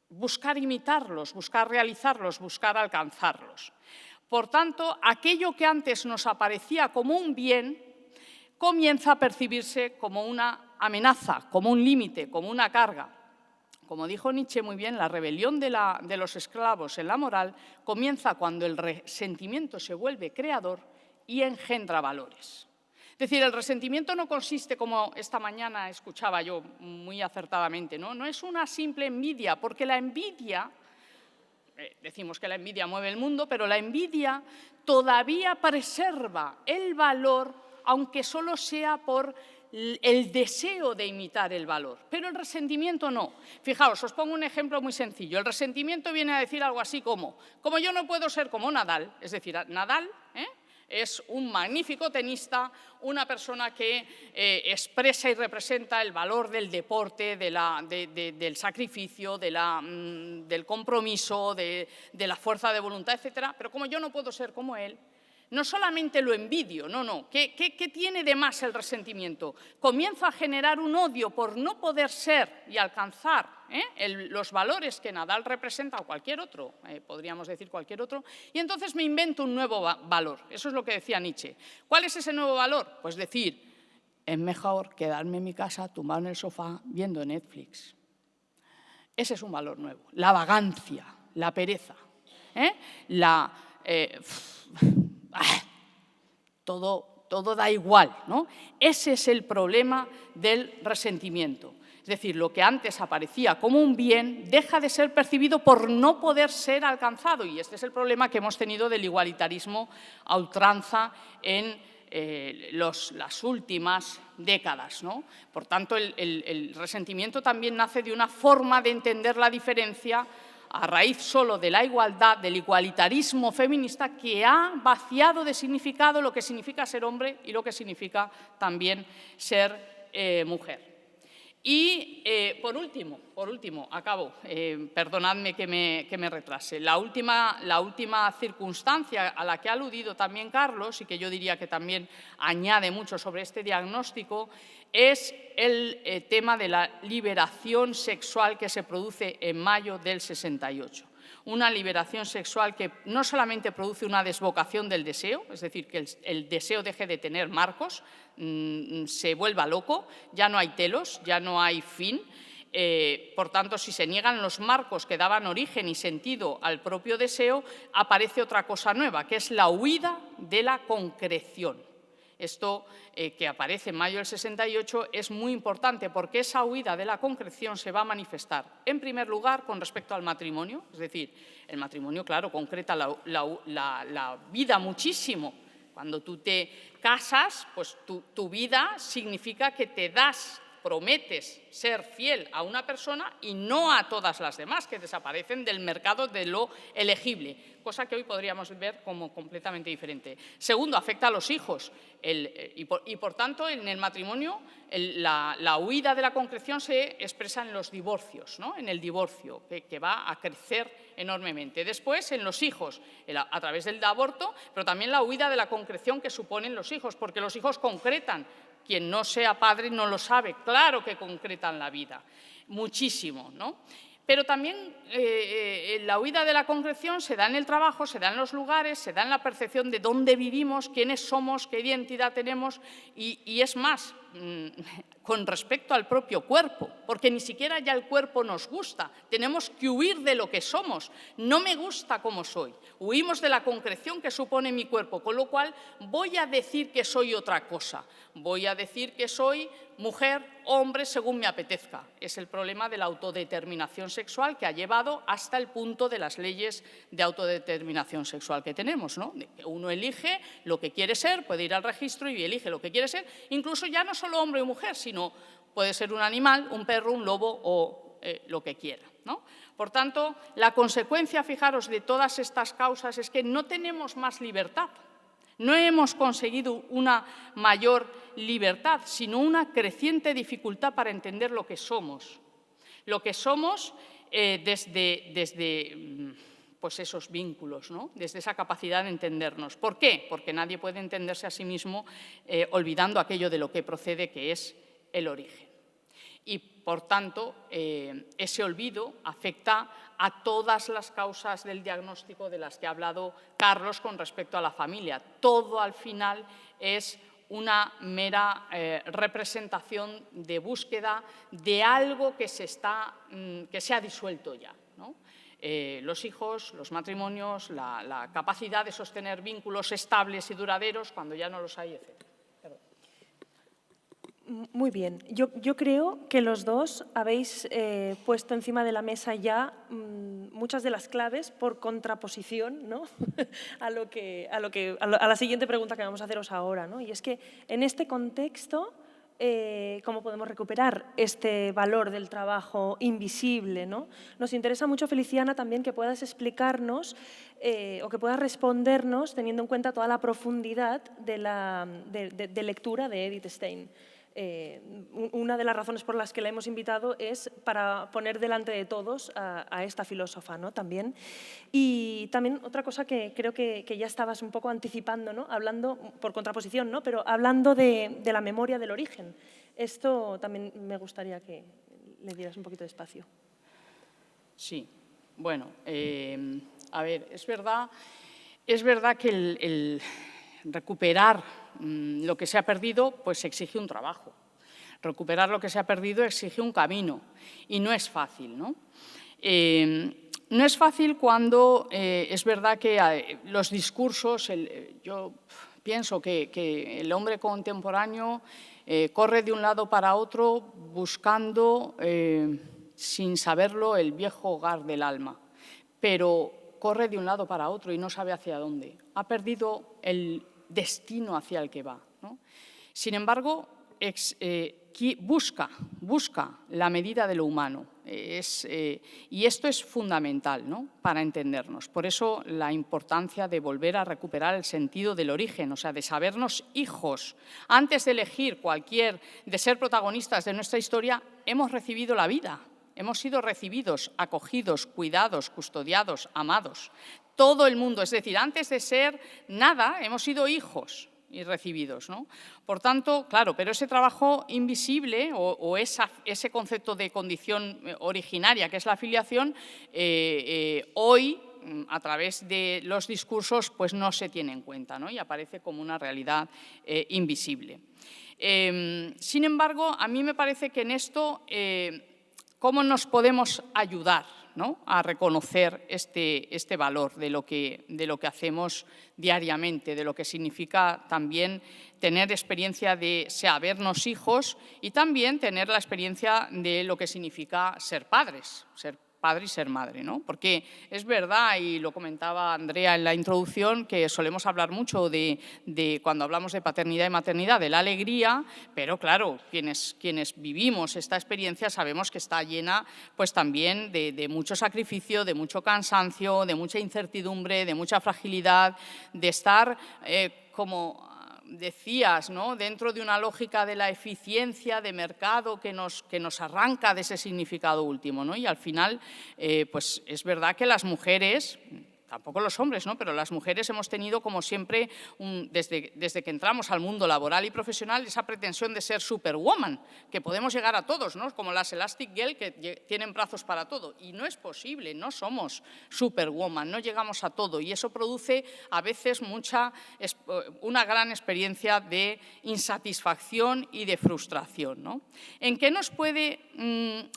buscar imitarlos, buscar realizarlos, buscar alcanzarlos. Por tanto, aquello que antes nos aparecía como un bien comienza a percibirse como una amenaza, como un límite, como una carga. Como dijo Nietzsche muy bien, la rebelión de los esclavos en la moral comienza cuando el resentimiento se vuelve creador y engendra valores. Es decir, el resentimiento no consiste, como esta mañana escuchaba yo muy acertadamente, no es una simple envidia, porque la envidia, decimos que la envidia mueve el mundo, pero la envidia todavía preserva el valor, aunque solo sea por el deseo de imitar el valor, pero el resentimiento no. Fijaos, os pongo un ejemplo muy sencillo. El resentimiento viene a decir algo así como yo no puedo ser como Nadal, es decir, Nadal es un magnífico tenista, una persona que expresa y representa el valor del deporte, del sacrificio, del compromiso, de la fuerza de voluntad, etcétera, pero como yo no puedo ser como él, no solamente lo envidio, no. ¿Qué tiene de más el resentimiento? Comienzo a generar un odio por no poder ser y alcanzar los valores que Nadal representa o cualquier otro, podríamos decir cualquier otro, y entonces me invento un nuevo valor. Eso es lo que decía Nietzsche. ¿Cuál es ese nuevo valor? Pues decir, es mejor quedarme en mi casa tumbado en el sofá viendo Netflix. Ese es un valor nuevo. La vagancia, la pereza, todo da igual, ¿no? Ese es el problema del resentimiento. Es decir, lo que antes aparecía como un bien deja de ser percibido por no poder ser alcanzado. Y este es el problema que hemos tenido del igualitarismo a ultranza en las últimas décadas, ¿no? Por tanto, el resentimiento también nace de una forma de entender la diferencia a raíz solo de la igualdad, del igualitarismo feminista que ha vaciado de significado lo que significa ser hombre y lo que significa también ser mujer. Y por último, acabo, perdonadme que me retrase, la última circunstancia a la que ha aludido también Carlos y que yo diría que también añade mucho sobre este diagnóstico es el tema de la liberación sexual que se produce en mayo del 68. Una liberación sexual que no solamente produce una desvocación del deseo, es decir, que el deseo deje de tener marcos, se vuelva loco, ya no hay telos, ya no hay fin. Por tanto, si se niegan los marcos que daban origen y sentido al propio deseo, aparece otra cosa nueva, que es la huida de la concreción. Esto que aparece en mayo del 68 es muy importante porque esa huida de la concreción se va a manifestar, en primer lugar, con respecto al matrimonio. Es decir, el matrimonio, claro, concreta la vida muchísimo. Cuando tú te casas, pues tu vida significa que te prometes ser fiel a una persona y no a todas las demás que desaparecen del mercado de lo elegible, cosa que hoy podríamos ver como completamente diferente. Segundo, afecta a los hijos y por tanto en el matrimonio la huida de la concreción se expresa en los divorcios, ¿no? En el divorcio que va a crecer enormemente. Después en los hijos a través del aborto, pero también la huida de la concreción que suponen los hijos, porque los hijos concretan. Quien no sea padre no lo sabe, claro que concretan la vida, muchísimo, ¿no? Pero también la huida de la concreción se da en el trabajo, se da en los lugares, se da en la percepción de dónde vivimos, quiénes somos, qué identidad tenemos y es más, con respecto al propio cuerpo, porque ni siquiera ya el cuerpo nos gusta, tenemos que huir de lo que somos, no me gusta como soy, huimos de la concreción que supone mi cuerpo, con lo cual voy a decir que soy otra cosa, voy a decir que soy mujer, hombre, según me apetezca. Es el problema de la autodeterminación sexual que ha llevado hasta el punto de las leyes de autodeterminación sexual que tenemos, ¿no? Uno elige lo que quiere ser, puede ir al registro y elige lo que quiere ser, incluso ya no solo hombre o mujer, sino puede ser un animal, un perro, un lobo o lo que quiera, ¿no? Por tanto, la consecuencia, fijaros, de todas estas causas es que no tenemos más libertad. No hemos conseguido una mayor libertad, sino una creciente dificultad para entender lo que somos. Lo que somos desde pues esos vínculos, ¿no? Desde esa capacidad de entendernos. ¿Por qué? Porque nadie puede entenderse a sí mismo olvidando aquello de lo que procede, que es el origen. Y, por tanto, ese olvido afecta a todas las causas del diagnóstico de las que ha hablado Carlos con respecto a la familia. Todo, al final, es una mera representación de búsqueda de algo que se ha disuelto ya, ¿no? Los hijos, los matrimonios, la capacidad de sostener vínculos estables y duraderos cuando ya no los hay, etc. Muy bien. Yo creo que los dos habéis puesto encima de la mesa ya muchas de las claves por contraposición, ¿no? a la siguiente pregunta que vamos a haceros ahora, ¿no? Y es que en este contexto, ¿cómo podemos recuperar este valor del trabajo invisible, ¿no? Nos interesa mucho, Feliciana, también que puedas explicarnos o que puedas respondernos teniendo en cuenta toda la profundidad de lectura de Edith Stein. Una de las razones por las que la hemos invitado es para poner delante de todos a esta filósofa, ¿no? También. Y también otra cosa que creo que ya estabas un poco anticipando, ¿no? Hablando, por contraposición, ¿no? Pero hablando de la memoria del origen. Esto también me gustaría que le dieras un poquito de espacio. Sí, bueno, a ver, es verdad que el recuperar lo que se ha perdido, pues exige un trabajo. Recuperar lo que se ha perdido exige un camino y no es fácil, ¿no? No es fácil cuando es verdad que los discursos, yo pienso que el hombre contemporáneo corre de un lado para otro buscando, sin saberlo, el viejo hogar del alma, pero corre de un lado para otro y no sabe hacia dónde. Ha perdido el destino hacia el que va, ¿no? Sin embargo, busca la medida de lo humano y esto es fundamental, ¿no? Para entendernos. Por eso la importancia de volver a recuperar el sentido del origen, o sea, de sabernos hijos. Antes de elegir de ser protagonistas de nuestra historia, hemos recibido la vida. Hemos sido recibidos, acogidos, cuidados, custodiados, amados. Todo el mundo, es decir, antes de ser nada, hemos sido hijos y recibidos, ¿no? Por tanto, claro, pero ese trabajo invisible o ese concepto de condición originaria que es la filiación, hoy, a través de los discursos, pues no se tiene en cuenta, ¿no? Y aparece como una realidad invisible. Sin embargo, a mí me parece que en esto, ¿cómo nos podemos ayudar, ¿no? A reconocer este valor de lo que hacemos diariamente, de lo que significa también tener experiencia de sabernos hijos y también tener la experiencia de lo que significa ser padres, ser padre y ser madre, ¿no? Porque es verdad, y lo comentaba Andrea en la introducción, que solemos hablar mucho de cuando hablamos de paternidad y maternidad, de la alegría, pero claro, quienes vivimos esta experiencia sabemos que está llena pues también de mucho sacrificio, de mucho cansancio, de mucha incertidumbre, de mucha fragilidad, de estar como decías, ¿no? Dentro de una lógica de la eficiencia de mercado que nos arranca de ese significado último, ¿no? Y al final, pues es verdad que las mujeres, tampoco los hombres, ¿no? Pero las mujeres hemos tenido, como siempre, desde que entramos al mundo laboral y profesional, esa pretensión de ser superwoman, que podemos llegar a todos, ¿no? Como las Elastic Girl, que tienen brazos para todo. Y no es posible, no somos superwoman, no llegamos a todo. Y eso produce a veces una gran experiencia de insatisfacción y de frustración, ¿no? ¿En qué nos puede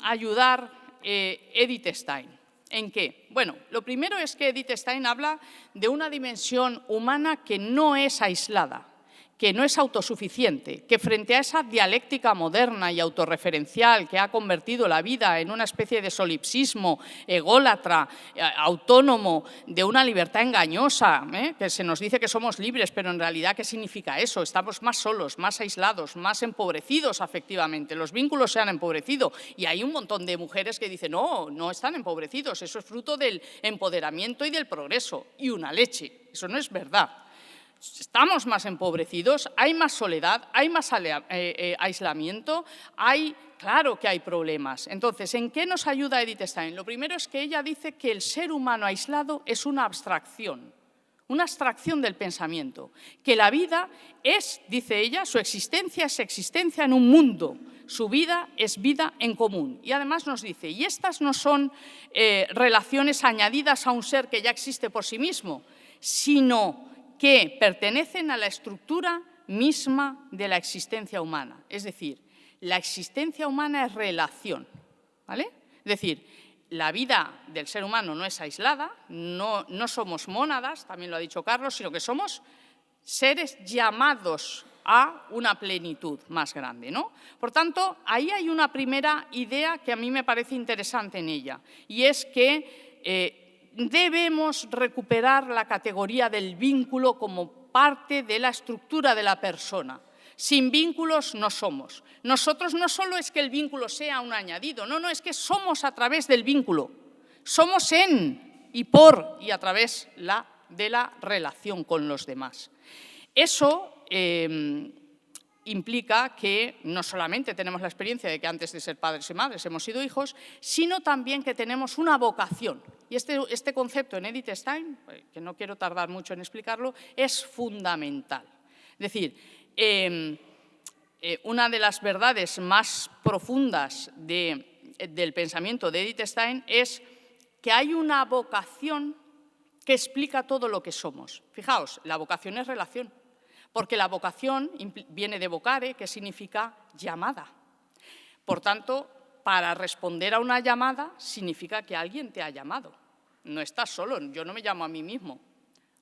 ayudar Edith Stein? ¿En qué? Bueno, lo primero es que Edith Stein habla de una dimensión humana que no es aislada, que no es autosuficiente, que frente a esa dialéctica moderna y autorreferencial que ha convertido la vida en una especie de solipsismo ególatra, autónomo, de una libertad engañosa, que se nos dice que somos libres, pero en realidad, ¿qué significa eso? Estamos más solos, más aislados, más empobrecidos afectivamente. Los vínculos se han empobrecido y hay un montón de mujeres que dicen no, no están empobrecidos, eso es fruto del empoderamiento y del progreso. Y una leche, eso no es verdad. estamos más empobrecidos, hay más soledad, hay más aislamiento, claro que hay problemas. Entonces, ¿en qué nos ayuda Edith Stein? Lo primero es que ella dice que el ser humano aislado es una abstracción del pensamiento, que la vida es, dice ella, su existencia es existencia en un mundo, su vida es vida en común. Y además nos dice, y estas no son relaciones añadidas a un ser que ya existe por sí mismo, sino que pertenecen a la estructura misma de la existencia humana. Es decir, la existencia humana es relación, ¿vale? Es decir, la vida del ser humano no es aislada, no somos mónadas, también lo ha dicho Carlos, sino que somos seres llamados a una plenitud más grande, ¿no? Por tanto, ahí hay una primera idea que a mí me parece interesante en ella, y es que debemos recuperar la categoría del vínculo como parte de la estructura de la persona. Sin vínculos no somos. Nosotros no solo es que el vínculo sea un añadido, no, es que somos a través del vínculo. Somos en y por y a través de la relación con los demás. Eso implica que no solamente tenemos la experiencia de que antes de ser padres y madres hemos sido hijos, sino también que tenemos una vocación. Y este concepto en Edith Stein, que no quiero tardar mucho en explicarlo, es fundamental. Es decir, una de las verdades más profundas del pensamiento de Edith Stein es que hay una vocación que explica todo lo que somos. Fijaos, la vocación es relación, porque la vocación viene de vocare, que significa llamada. Por tanto, para responder a una llamada significa que alguien te ha llamado. No estás solo, yo no me llamo a mí mismo,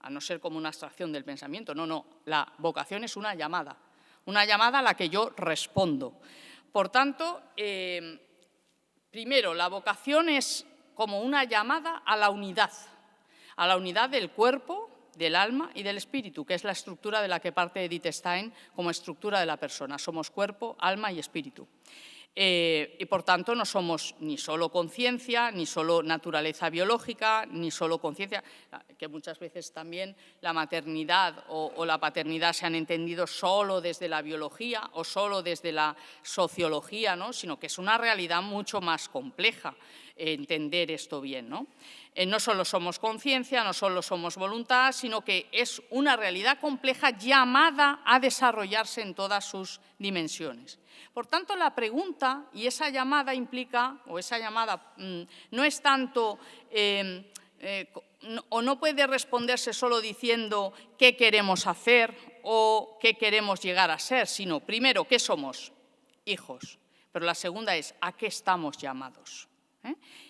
a no ser como una abstracción del pensamiento. No, la vocación es una llamada a la que yo respondo. Por tanto, primero, la vocación es como una llamada a la unidad del cuerpo, del alma y del espíritu, que es la estructura de la que parte Edith Stein como estructura de la persona. Somos cuerpo, alma y espíritu. Y por tanto no somos ni solo conciencia, ni solo naturaleza biológica, ni solo conciencia, que muchas veces también la maternidad o la paternidad se han entendido solo desde la biología o solo desde la sociología, ¿no? Sino que es una realidad mucho más compleja entender esto bien, ¿no? No solo somos conciencia, no solo somos voluntad, sino que es una realidad compleja llamada a desarrollarse en todas sus dimensiones. Por tanto, la pregunta y esa llamada implica, o esa llamada no es tanto, o no puede responderse solo diciendo qué queremos hacer o qué queremos llegar a ser, sino primero, ¿qué somos? Hijos. Pero la segunda es, ¿a qué estamos llamados?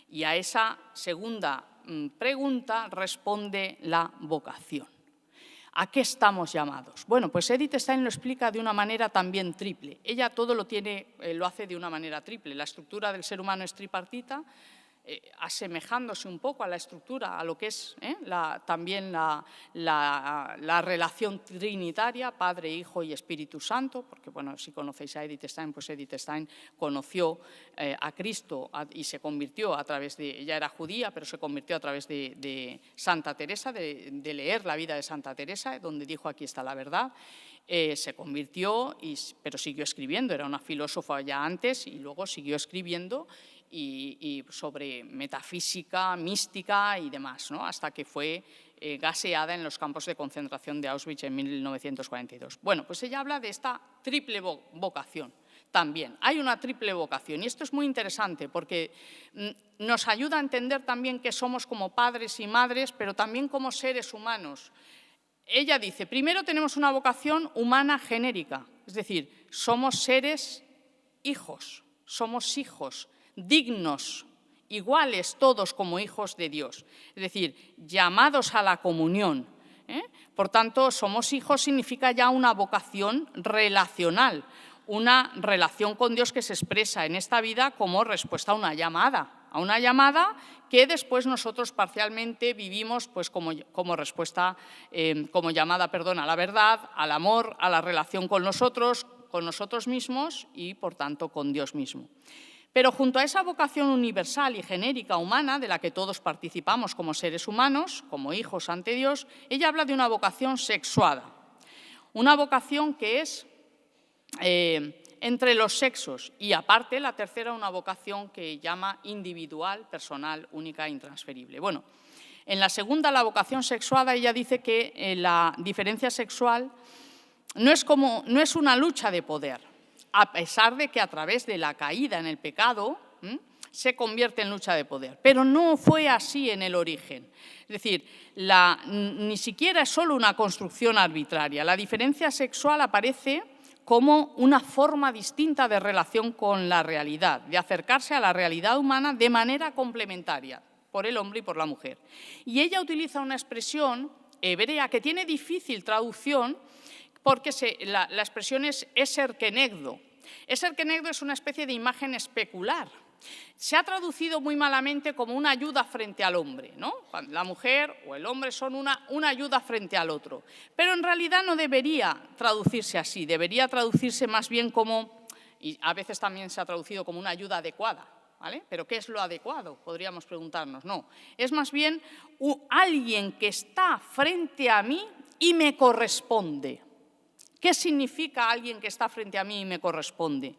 Y a esa segunda pregunta responde la vocación. ¿A qué estamos llamados? Bueno, pues Edith Stein lo explica de una manera también triple. Ella todo lo hace de una manera triple. La estructura del ser humano es tripartita, asemejándose un poco a la estructura, a lo que es también la relación trinitaria, Padre, Hijo y Espíritu Santo, porque bueno, si conocéis a Edith Stein, pues Edith Stein conoció a Cristo y se convirtió a través de, ella era judía, pero se convirtió a través de Santa Teresa, de leer la vida de Santa Teresa, donde dijo aquí está la verdad. Se convirtió, pero siguió escribiendo, era una filósofa ya antes y luego siguió escribiendo y sobre metafísica, mística y demás, ¿no? Hasta que fue gaseada en los campos de concentración de Auschwitz en 1942. Bueno, pues ella habla de esta triple vocación. También hay una triple vocación y esto es muy interesante porque nos ayuda a entender también que somos como padres y madres, pero también como seres humanos. Ella dice, primero tenemos una vocación humana genérica, es decir, somos seres hijos, dignos, iguales todos como hijos de Dios, es decir, llamados a la comunión. Por tanto, somos hijos significa ya una vocación relacional, una relación con Dios que se expresa en esta vida como respuesta a una llamada que después nosotros parcialmente vivimos pues, como respuesta, como llamada, a la verdad, al amor, a la relación con nosotros mismos y, por tanto, con Dios mismo. Pero junto a esa vocación universal y genérica humana, de la que todos participamos como seres humanos, como hijos ante Dios, ella habla de una vocación sexuada, una vocación que es entre los sexos y, aparte, la tercera, una vocación que llama individual, personal, única e intransferible. Bueno, en la segunda, la vocación sexuada, ella dice que la diferencia sexual no es una lucha de poder, a pesar de que a través de la caída en el pecado se convierte en lucha de poder. Pero no fue así en el origen. Es decir, ni siquiera es solo una construcción arbitraria. La diferencia sexual aparece como una forma distinta de relación con la realidad, de acercarse a la realidad humana de manera complementaria por el hombre y por la mujer. Y ella utiliza una expresión hebrea que tiene difícil traducción, porque la expresión es eser-kenegdo. Eser-kenegdo es una especie de imagen especular. Se ha traducido muy malamente como una ayuda frente al hombre, ¿no? La mujer o el hombre son una ayuda frente al otro. Pero en realidad no debería traducirse así, debería traducirse más bien como, y a veces también se ha traducido como una ayuda adecuada, ¿vale? ¿Pero qué es lo adecuado? Podríamos preguntarnos. No, es más bien alguien que está frente a mí y me corresponde. ¿Qué significa alguien que está frente a mí y me corresponde?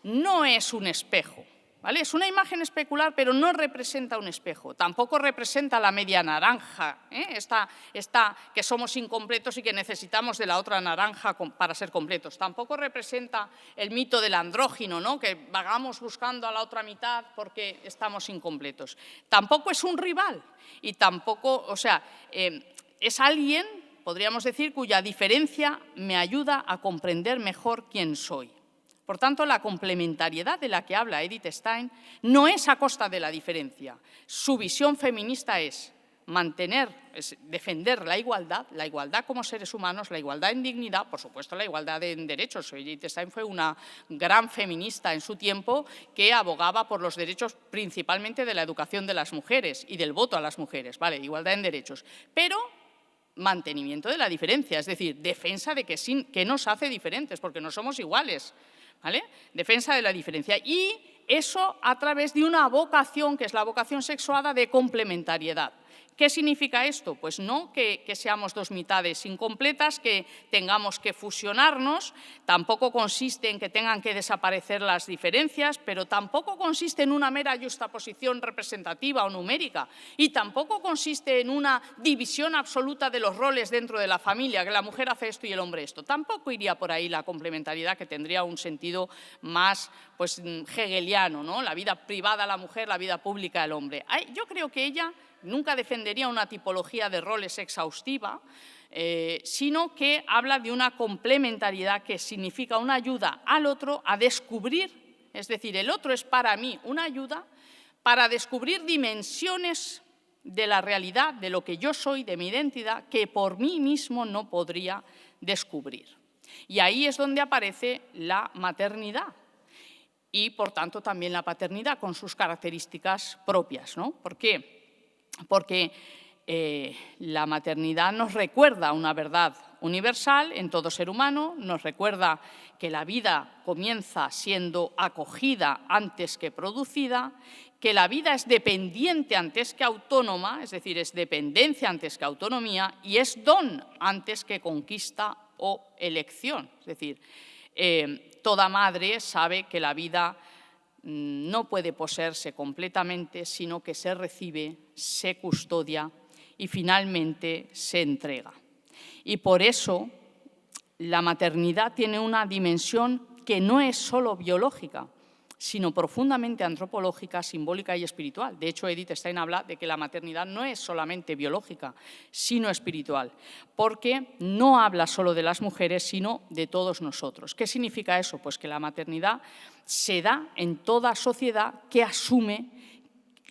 No es un espejo, ¿vale? Es una imagen especular, pero no representa un espejo. Tampoco representa la media naranja, esta que somos incompletos y que necesitamos de la otra naranja para ser completos. Tampoco representa el mito del andrógino, ¿no? Que vagamos buscando a la otra mitad porque estamos incompletos. Tampoco es un rival y tampoco, es alguien, podríamos decir, cuya diferencia me ayuda a comprender mejor quién soy. Por tanto, la complementariedad de la que habla Edith Stein no es a costa de la diferencia. Su visión feminista es defender la igualdad como seres humanos, la igualdad en dignidad, por supuesto la igualdad en derechos. Edith Stein fue una gran feminista en su tiempo que abogaba por los derechos principalmente de la educación de las mujeres y del voto a las mujeres, ¿vale? Igualdad en derechos. Pero mantenimiento de la diferencia, es decir, defensa de que nos hace diferentes, porque no somos iguales, ¿vale? Defensa de la diferencia. Y eso a través de una vocación, que es la vocación sexuada, de complementariedad. ¿Qué significa esto? Pues no que seamos dos mitades incompletas, que tengamos que fusionarnos, tampoco consiste en que tengan que desaparecer las diferencias, pero tampoco consiste en una mera juxtaposición representativa o numérica, y tampoco consiste en una división absoluta de los roles dentro de la familia, que la mujer hace esto y el hombre esto. Tampoco iría por ahí la complementariedad, que tendría un sentido más hegeliano, ¿no? La vida privada la mujer, la vida pública el hombre. Yo creo que ella nunca defendería una tipología de roles exhaustiva, sino que habla de una complementariedad que significa una ayuda al otro a descubrir, es decir, el otro es para mí una ayuda para descubrir dimensiones de la realidad, de lo que yo soy, de mi identidad, que por mí mismo no podría descubrir. Y ahí es donde aparece la maternidad y, por tanto, también la paternidad con sus características propias, ¿no? ¿Por qué? Porque la maternidad nos recuerda una verdad universal en todo ser humano, nos recuerda que la vida comienza siendo acogida antes que producida, que la vida es dependiente antes que autónoma, es decir, es dependencia antes que autonomía, y es don antes que conquista o elección. Es decir, toda madre sabe que la vida no puede poseerse completamente, sino que se recibe, se custodia y finalmente se entrega. Y por eso la maternidad tiene una dimensión que no es solo biológica, sino profundamente antropológica, simbólica y espiritual. De hecho, Edith Stein habla de que la maternidad no es solamente biológica, sino espiritual, porque no habla solo de las mujeres, sino de todos nosotros. ¿Qué significa eso? Pues que la maternidad se da en toda sociedad que asume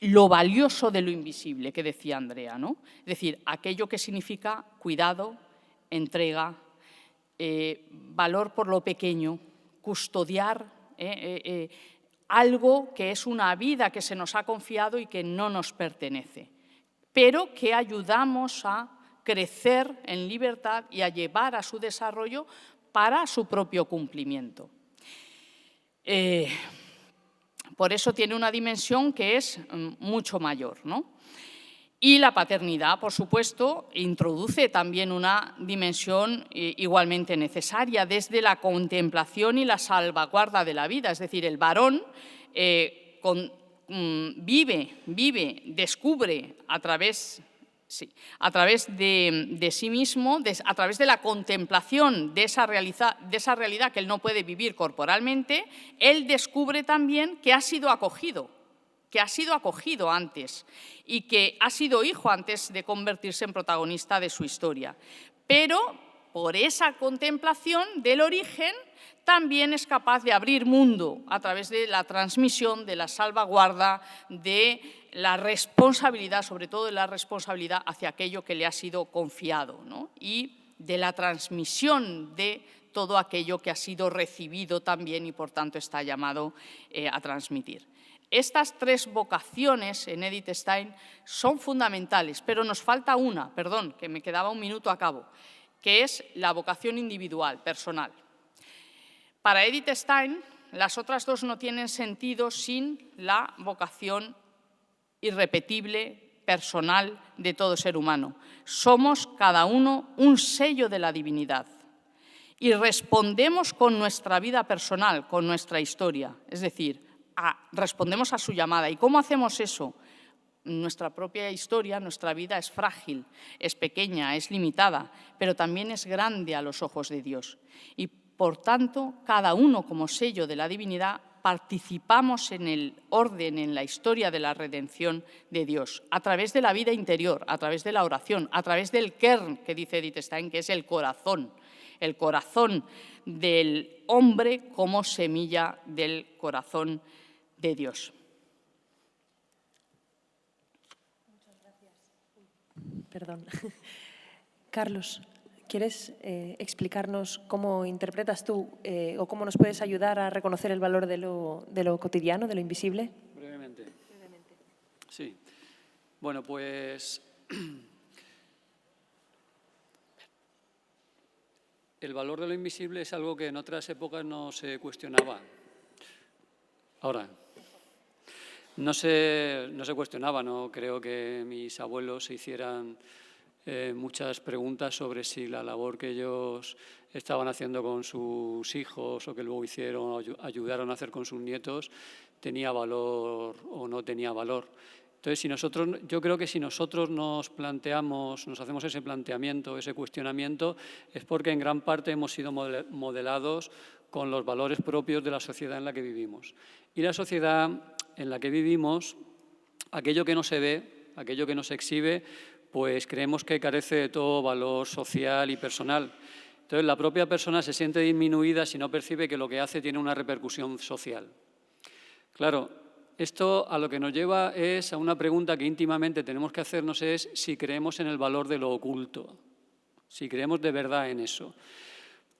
lo valioso de lo invisible, que decía Andrea, ¿no? Es decir, aquello que significa cuidado, entrega, valor por lo pequeño, custodiar algo que es una vida que se nos ha confiado y que no nos pertenece, pero que ayudamos a crecer en libertad y a llevar a su desarrollo para su propio cumplimiento. Por eso tiene una dimensión que es mucho mayor, ¿no? Y la paternidad, por supuesto, introduce también una dimensión igualmente necesaria desde la contemplación y la salvaguarda de la vida. Es decir, el varón descubre a través de sí mismo, a través de la contemplación de esa realidad que él no puede vivir corporalmente, él descubre también que ha sido acogido antes y que ha sido hijo antes de convertirse en protagonista de su historia. Pero por esa contemplación del origen también es capaz de abrir mundo a través de la transmisión, de la salvaguarda, de la responsabilidad, sobre todo de la responsabilidad hacia aquello que le ha sido confiado, ¿no? Y de la transmisión de todo aquello que ha sido recibido también y, por tanto, está llamado a transmitir. Estas tres vocaciones en Edith Stein son fundamentales, pero nos falta una, perdón, que me quedaba un minuto a cabo, que es la vocación individual, personal. Para Edith Stein, las otras dos no tienen sentido sin la vocación irrepetible, personal de todo ser humano. Somos cada uno un sello de la divinidad y respondemos con nuestra vida personal, con nuestra historia, es decir, respondemos a su llamada. ¿Y cómo hacemos eso? Nuestra propia historia, nuestra vida es frágil, es pequeña, es limitada, pero también es grande a los ojos de Dios. Y, por tanto, cada uno como sello de la divinidad participamos en el orden, en la historia de la redención de Dios, a través de la vida interior, a través de la oración, a través del kern, que dice Edith Stein, que es el corazón del hombre como semilla del corazón de Dios. Muchas gracias. Perdón. Carlos, ¿quieres explicarnos cómo interpretas tú o cómo nos puedes ayudar a reconocer el valor de lo cotidiano, de lo invisible? Brevemente. Sí. Bueno, pues el valor de lo invisible es algo que en otras épocas no se cuestionaba. Ahora, no se cuestionaba, no creo que mis abuelos se hicieran muchas preguntas sobre si la labor que ellos estaban haciendo con sus hijos o que luego hicieron, ayudaron a hacer con sus nietos, tenía valor o no tenía valor. Entonces, yo creo que si nosotros nos hacemos ese planteamiento, ese cuestionamiento, es porque en gran parte hemos sido modelados con los valores propios de la sociedad en la que vivimos. Y la sociedad en la que vivimos, aquello que no se ve, aquello que no se exhibe, pues creemos que carece de todo valor social y personal. Entonces, la propia persona se siente disminuida si no percibe que lo que hace tiene una repercusión social. Claro, esto a lo que nos lleva es a una pregunta que íntimamente tenemos que hacernos, es si creemos en el valor de lo oculto, si creemos de verdad en eso.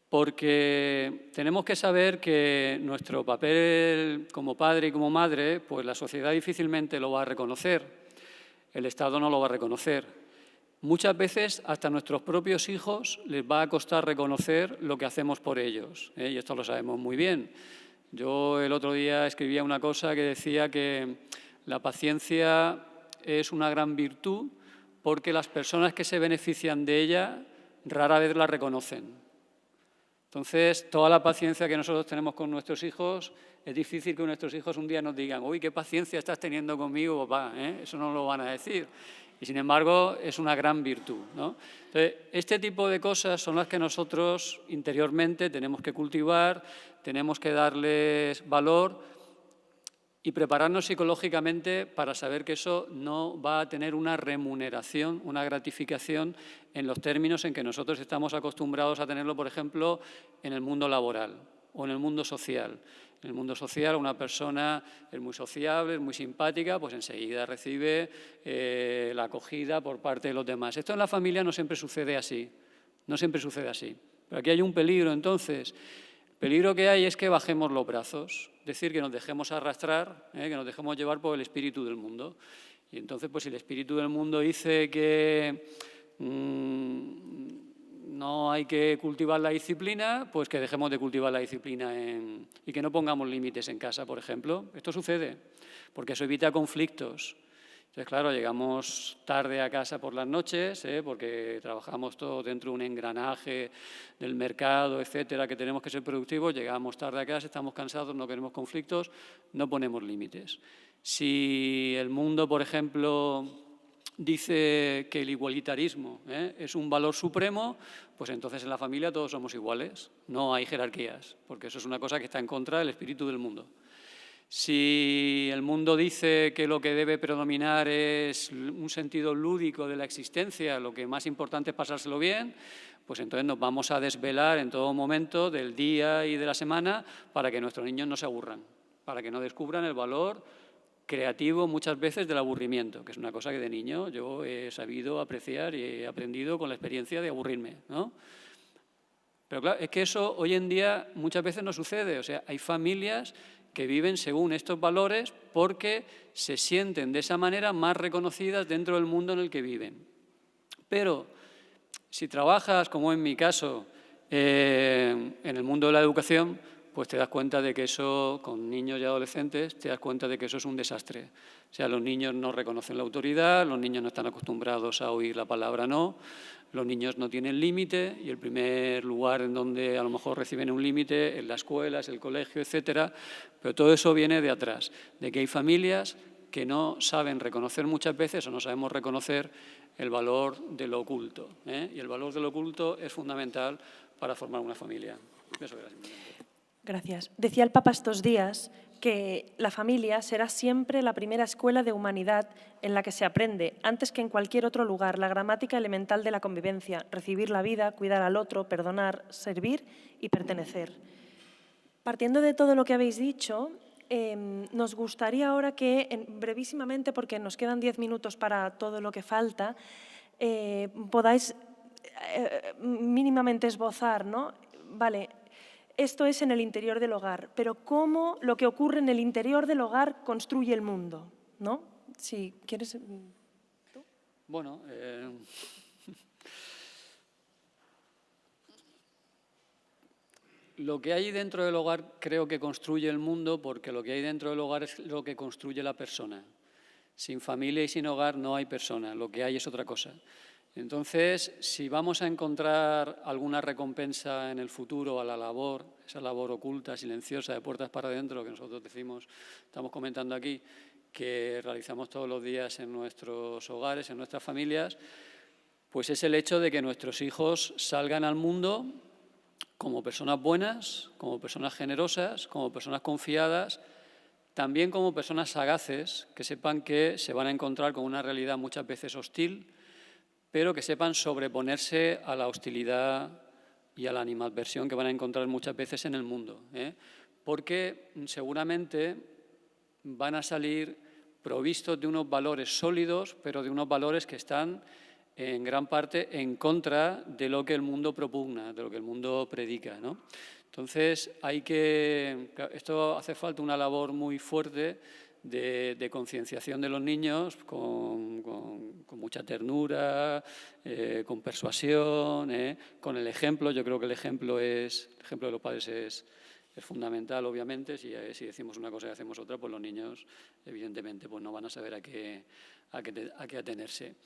Porque tenemos que saber que nuestro papel como padre y como madre, pues la sociedad difícilmente lo va a reconocer, el Estado no lo va a reconocer. Muchas veces hasta a nuestros propios hijos les va a costar reconocer lo que hacemos por ellos, y esto lo sabemos muy bien. Yo el otro día escribía una cosa que decía que la paciencia es una gran virtud porque las personas que se benefician de ella rara vez la reconocen. Entonces, toda la paciencia que nosotros tenemos con nuestros hijos, es difícil que nuestros hijos un día nos digan «Uy, qué paciencia estás teniendo conmigo, papá», ¿eh? Eso no lo van a decir. Y, sin embargo, es una gran virtud, ¿no? Entonces, este tipo de cosas son las que nosotros interiormente tenemos que cultivar, tenemos que darles valor y prepararnos psicológicamente para saber que eso no va a tener una remuneración, una gratificación en los términos en que nosotros estamos acostumbrados a tenerlo, por ejemplo, en el mundo laboral o en el mundo social. En el mundo social una persona es muy sociable, es muy simpática, pues enseguida recibe la acogida por parte de los demás. Esto en la familia no siempre sucede así, no siempre sucede así. Pero aquí hay un peligro, entonces. El peligro que hay es que bajemos los brazos, es decir, que nos dejemos arrastrar, que nos dejemos llevar por el espíritu del mundo. Y entonces, pues si el espíritu del mundo dice que no hay que cultivar la disciplina, pues que dejemos de cultivar la disciplina y que no pongamos límites en casa, por ejemplo. Esto sucede porque eso evita conflictos. Entonces, claro, llegamos tarde a casa por las noches, porque trabajamos todos dentro de un engranaje del mercado, etcétera, que tenemos que ser productivos, llegamos tarde a casa, estamos cansados, no queremos conflictos, no ponemos límites. Si el mundo, por ejemplo, dice que el igualitarismo es un valor supremo, pues entonces en la familia todos somos iguales, no hay jerarquías, porque eso es una cosa que está en contra del espíritu del mundo. Si el mundo dice que lo que debe predominar es un sentido lúdico de la existencia, lo que más importante es pasárselo bien, pues entonces nos vamos a desvelar en todo momento del día y de la semana para que nuestros niños no se aburran, para que no descubran el valor creativo muchas veces del aburrimiento, que es una cosa que de niño yo he sabido apreciar y he aprendido con la experiencia de aburrirme, ¿no? Pero claro, es que eso hoy en día muchas veces no sucede. O sea, hay familias que viven según estos valores porque se sienten de esa manera más reconocidas dentro del mundo en el que viven. Pero si trabajas, como en mi caso, en el mundo de la educación, pues te das cuenta de que eso, con niños y adolescentes, te das cuenta de que eso es un desastre. O sea, los niños no reconocen la autoridad, los niños no están acostumbrados a oír la palabra no, los niños no tienen límite y el primer lugar en donde a lo mejor reciben un límite es la escuela, es el colegio, etcétera. Pero todo eso viene de atrás, de que hay familias que no saben reconocer muchas veces o no sabemos reconocer el valor de lo oculto, y el valor de lo oculto es fundamental para formar una familia. Eso era simplemente. Gracias. Decía el Papa estos días que la familia será siempre la primera escuela de humanidad en la que se aprende, antes que en cualquier otro lugar, la gramática elemental de la convivencia, recibir la vida, cuidar al otro, perdonar, servir y pertenecer. Partiendo de todo lo que habéis dicho, nos gustaría ahora que, brevísimamente, porque nos quedan 10 minutos para todo lo que falta, podáis mínimamente esbozar, ¿no? Vale, esto es en el interior del hogar, pero ¿cómo lo que ocurre en el interior del hogar construye el mundo? ¿No? Si quieres... ¿tú? Bueno, lo que hay dentro del hogar creo que construye el mundo, porque lo que hay dentro del hogar es lo que construye la persona. Sin familia y sin hogar no hay persona, lo que hay es otra cosa. Entonces, si vamos a encontrar alguna recompensa en el futuro a la labor, esa labor oculta, silenciosa, de puertas para adentro, que nosotros decimos, estamos comentando aquí, que realizamos todos los días en nuestros hogares, en nuestras familias, pues es el hecho de que nuestros hijos salgan al mundo como personas buenas, como personas generosas, como personas confiadas, también como personas sagaces, que sepan que se van a encontrar con una realidad muchas veces hostil, pero que sepan sobreponerse a la hostilidad y a la animadversión que van a encontrar muchas veces en el mundo, porque seguramente van a salir provistos de unos valores sólidos, pero de unos valores que están en gran parte en contra de lo que el mundo propugna, de lo que el mundo predica, ¿no? Entonces, esto hace falta una labor muy fuerte de concienciación de los niños con mucha ternura, con persuasión, con el ejemplo. Yo creo que el ejemplo de los padres es fundamental, obviamente. Si decimos una cosa y hacemos otra, pues los niños, evidentemente, pues no van a saber a qué atenerse.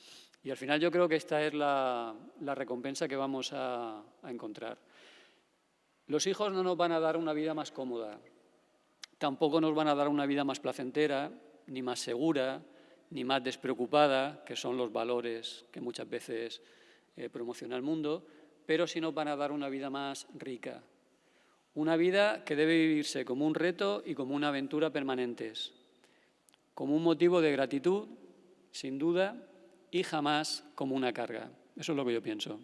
Y al final yo creo que esta es la recompensa que vamos a encontrar. Los hijos no nos van a dar una vida más cómoda, tampoco nos van a dar una vida más placentera, ni más segura, ni más despreocupada, que son los valores que muchas veces promociona el mundo, pero sí nos van a dar una vida más rica. Una vida que debe vivirse como un reto y como una aventura permanentes, como un motivo de gratitud, sin duda, y jamás como una carga. Eso es lo que yo pienso.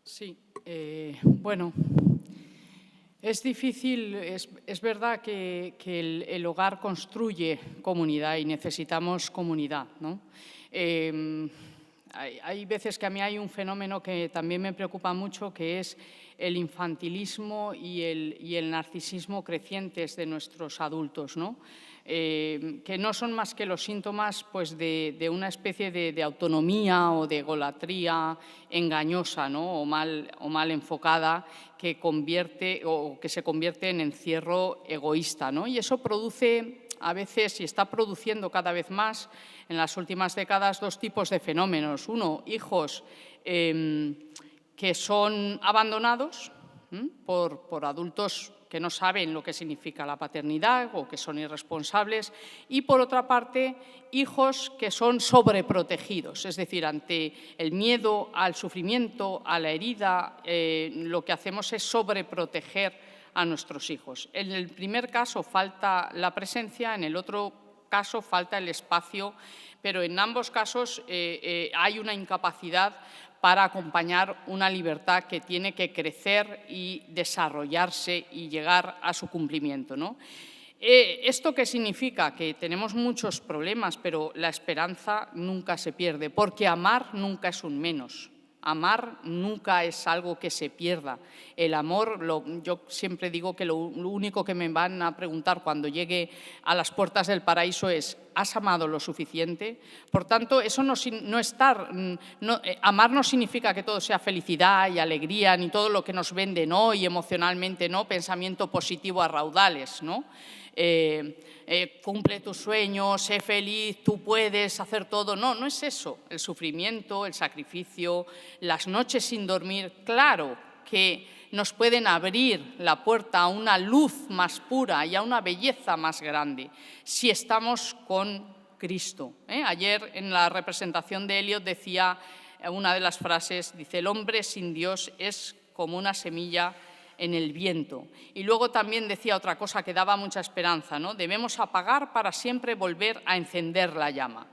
Sí, bueno, es difícil, es verdad que el hogar construye comunidad y necesitamos comunidad, ¿no? hay veces que a mí hay un fenómeno que también me preocupa mucho, que es el infantilismo y el narcisismo crecientes de nuestros adultos, ¿no? Que no son más que los síntomas pues, de una especie de autonomía o de egolatría engañosa, ¿no? o mal enfocada, que se convierte en encierro egoísta, ¿no? Y eso produce a veces, y está produciendo cada vez más en las últimas décadas, dos tipos de fenómenos. Uno, hijos que son abandonados por adultos que no saben lo que significa la paternidad o que son irresponsables, y por otra parte, hijos que son sobreprotegidos, es decir, ante el miedo al sufrimiento, a la herida, lo que hacemos es sobreproteger a nuestros hijos. En el primer caso falta la presencia, en el otro caso falta el espacio, pero en ambos casos hay una incapacidad para acompañar una libertad que tiene que crecer y desarrollarse y llegar a su cumplimiento, ¿no? ¿Esto qué significa? Que tenemos muchos problemas, pero la esperanza nunca se pierde, porque amar nunca es un menos. Amar nunca es algo que se pierda. El amor, yo siempre digo que lo único que me van a preguntar cuando llegue a las puertas del paraíso es: ¿has amado lo suficiente? Por tanto, eso amar no significa que todo sea felicidad y alegría, ni todo lo que nos venden hoy emocionalmente, ¿no? Pensamiento positivo a raudales, ¿no? Cumple tus sueños, sé feliz, tú puedes hacer todo. No, no es eso. El sufrimiento, el sacrificio, las noches sin dormir, claro que nos pueden abrir la puerta a una luz más pura y a una belleza más grande si estamos con Cristo. Ayer en la representación de Eliot decía una de las frases, dice: el hombre sin Dios es como una semilla en el viento. Y luego también decía otra cosa que daba mucha esperanza, ¿no? Debemos apagar para siempre volver a encender la llama.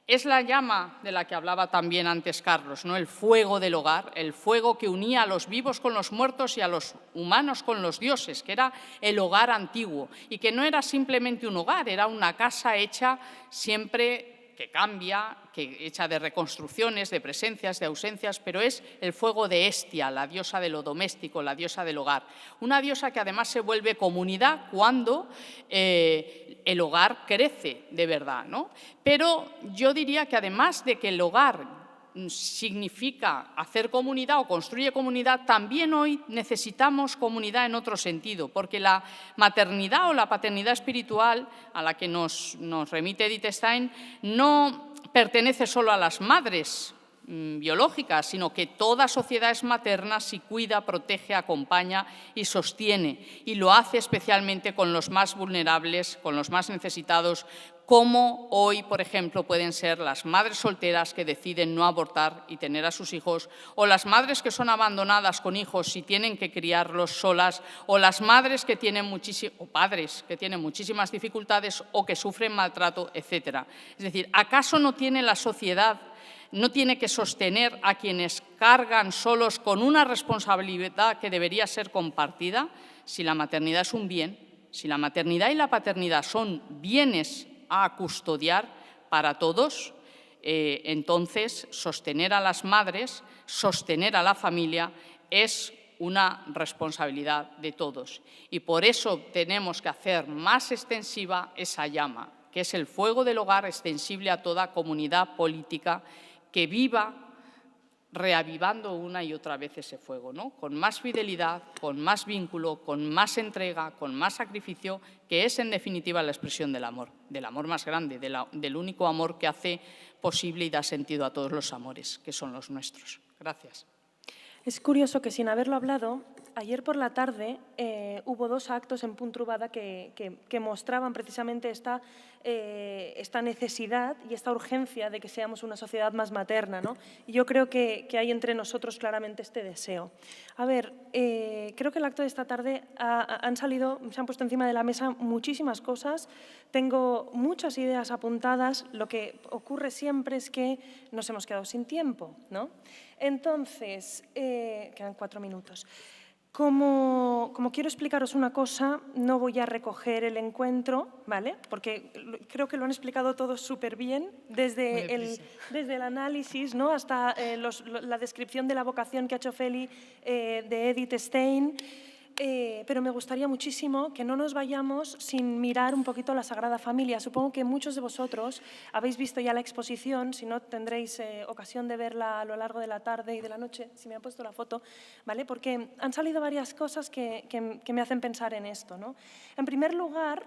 Es la llama de la que hablaba también antes Carlos, ¿no? El fuego del hogar, el fuego que unía a los vivos con los muertos y a los humanos con los dioses, que era el hogar antiguo y que no era simplemente un hogar, era una casa hecha siempre que cambia, hecha de reconstrucciones, de presencias, de ausencias, pero es el fuego de Hestia, la diosa de lo doméstico, la diosa del hogar. Una diosa que además se vuelve comunidad cuando el hogar crece de verdad, ¿no? Pero yo diría que además de que el hogar significa hacer comunidad o construye comunidad, también hoy necesitamos comunidad en otro sentido, porque la maternidad o la paternidad espiritual a la que nos remite Edith Stein no pertenece solo a las madres biológicas, sino que toda sociedad es materna si cuida, protege, acompaña y sostiene, y lo hace especialmente con los más vulnerables, con los más necesitados, como hoy, por ejemplo, pueden ser las madres solteras que deciden no abortar y tener a sus hijos, o las madres que son abandonadas con hijos y tienen que criarlos solas, o las madres que tienen o padres que tienen muchísimas dificultades o que sufren maltrato, etc. Es decir, ¿acaso no tiene la sociedad, no tiene que sostener a quienes cargan solos con una responsabilidad que debería ser compartida? Si la maternidad es un bien, si la maternidad y la paternidad son bienes a custodiar para todos, entonces sostener a las madres, sostener a la familia es una responsabilidad de todos. Y por eso tenemos que hacer más extensiva esa llama, que es el fuego del hogar, extensible a toda comunidad política que viva reavivando una y otra vez ese fuego, ¿no? Con más fidelidad, con más vínculo, con más entrega, con más sacrificio, que es en definitiva la expresión del amor más grande, del único amor que hace posible y da sentido a todos los amores, que son los nuestros. Gracias. Es curioso que, sin haberlo hablado, ayer por la tarde hubo dos actos en Punt Trobada que mostraban precisamente esta necesidad y esta urgencia de que seamos una sociedad más materna, ¿no? Y yo creo que hay entre nosotros claramente este deseo. A ver, creo que el acto de esta tarde se han puesto encima de la mesa muchísimas cosas. Tengo muchas ideas apuntadas. Lo que ocurre siempre es que nos hemos quedado sin tiempo, ¿no? Entonces, quedan 4 minutos. Como quiero explicaros una cosa, no voy a recoger el encuentro, ¿vale? Porque creo que lo han explicado todos súper bien, desde el análisis, ¿no?, hasta la descripción de la vocación que ha hecho Feli de Edith Stein. Pero me gustaría muchísimo que no nos vayamos sin mirar un poquito la Sagrada Familia. Supongo que muchos de vosotros habéis visto ya la exposición, si no tendréis ocasión de verla a lo largo de la tarde y de la noche, si me han puesto la foto, ¿vale? Porque han salido varias cosas que me hacen pensar en esto, ¿no? En primer lugar,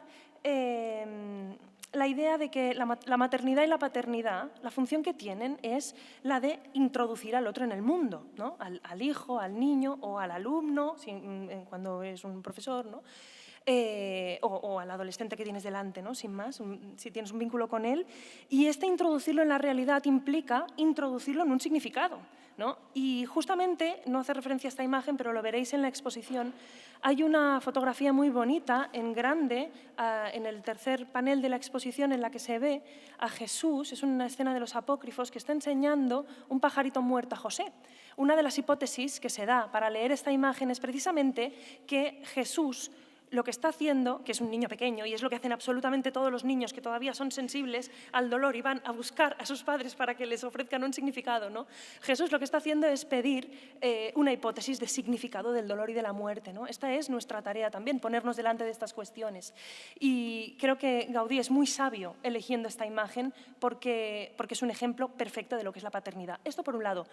la idea de que la maternidad y la paternidad, la función que tienen es la de introducir al otro en el mundo, ¿no? Al hijo, al niño o al alumno, cuando es un profesor, ¿no? O al adolescente que tienes delante, ¿no? Sin más, si tienes un vínculo con él. Y introducirlo en la realidad implica introducirlo en un significado, ¿no? Y justamente, no hace referencia a esta imagen, pero lo veréis en la exposición, hay una fotografía muy bonita, en grande, en el tercer panel de la exposición, en la que se ve a Jesús, es una escena de los apócrifos, que está enseñando un pajarito muerto a José. Una de las hipótesis que se da para leer esta imagen es precisamente que Jesús lo que está haciendo, que es un niño pequeño, y es lo que hacen absolutamente todos los niños que todavía son sensibles al dolor y van a buscar a sus padres para que les ofrezcan un significado, ¿no? Jesús lo que está haciendo es pedir una hipótesis de significado del dolor y de la muerte, ¿no? Esta es nuestra tarea también, ponernos delante de estas cuestiones. Y creo que Gaudí es muy sabio eligiendo esta imagen porque es un ejemplo perfecto de lo que es la paternidad. Esto por un lado.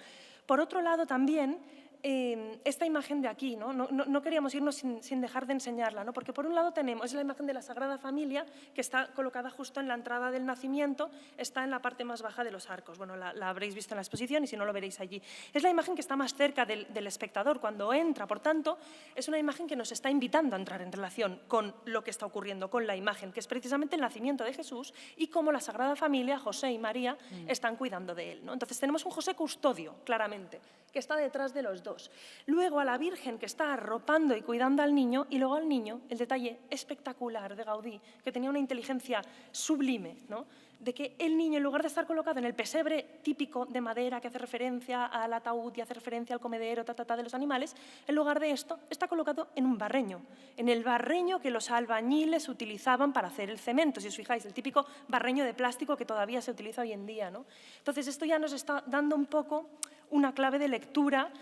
Por otro lado también, esta imagen de aquí, no queríamos irnos sin dejar de enseñarla, ¿no? Porque por un lado es la imagen de la Sagrada Familia, que está colocada justo en la entrada del nacimiento, está en la parte más baja de los arcos. Bueno, la habréis visto en la exposición y si no lo veréis allí. Es la imagen que está más cerca del espectador cuando entra, por tanto, es una imagen que nos está invitando a entrar en relación con lo que está ocurriendo, con la imagen, que es precisamente el nacimiento de Jesús y cómo la Sagrada Familia, José y María, están cuidando de él, ¿no? Entonces tenemos un José custodio, claramente, que está detrás de los dos. Luego a la Virgen que está arropando y cuidando al niño, y luego al niño, el detalle espectacular de Gaudí, que tenía una inteligencia sublime, ¿no? De que el niño, en lugar de estar colocado en el pesebre típico de madera que hace referencia al ataúd y hace referencia al comedero de los animales, en lugar de esto está colocado en un barreño, en el barreño que los albañiles utilizaban para hacer el cemento, si os fijáis, el típico barreño de plástico que todavía se utiliza hoy en día, ¿no? Entonces esto ya nos está dando un poco una clave de lectura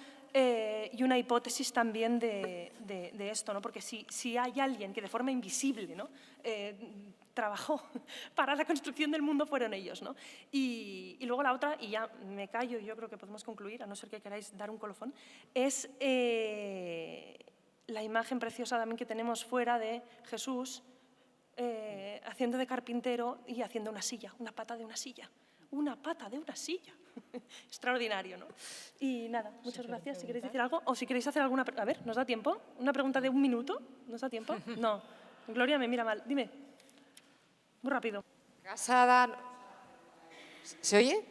y una hipótesis también de esto, ¿no? Porque si hay alguien que de forma invisible, ¿no? Trabajó para la construcción del mundo, fueron ellos, ¿no? Y luego la otra, y ya me callo, yo creo que podemos concluir, a no ser que queráis dar un colofón, es la imagen preciosa también que tenemos fuera de Jesús haciendo de carpintero y haciendo una silla, una pata de una silla. Una pata de una silla. Extraordinario, ¿no? Y nada, muchas gracias. Si queréis decir algo o si queréis hacer alguna... A ver, ¿nos da tiempo? ¿Una pregunta de 1 minuto? ¿Nos da tiempo? No. Gloria me mira mal. Dime. Muy rápido. Casada... ¿Se oye?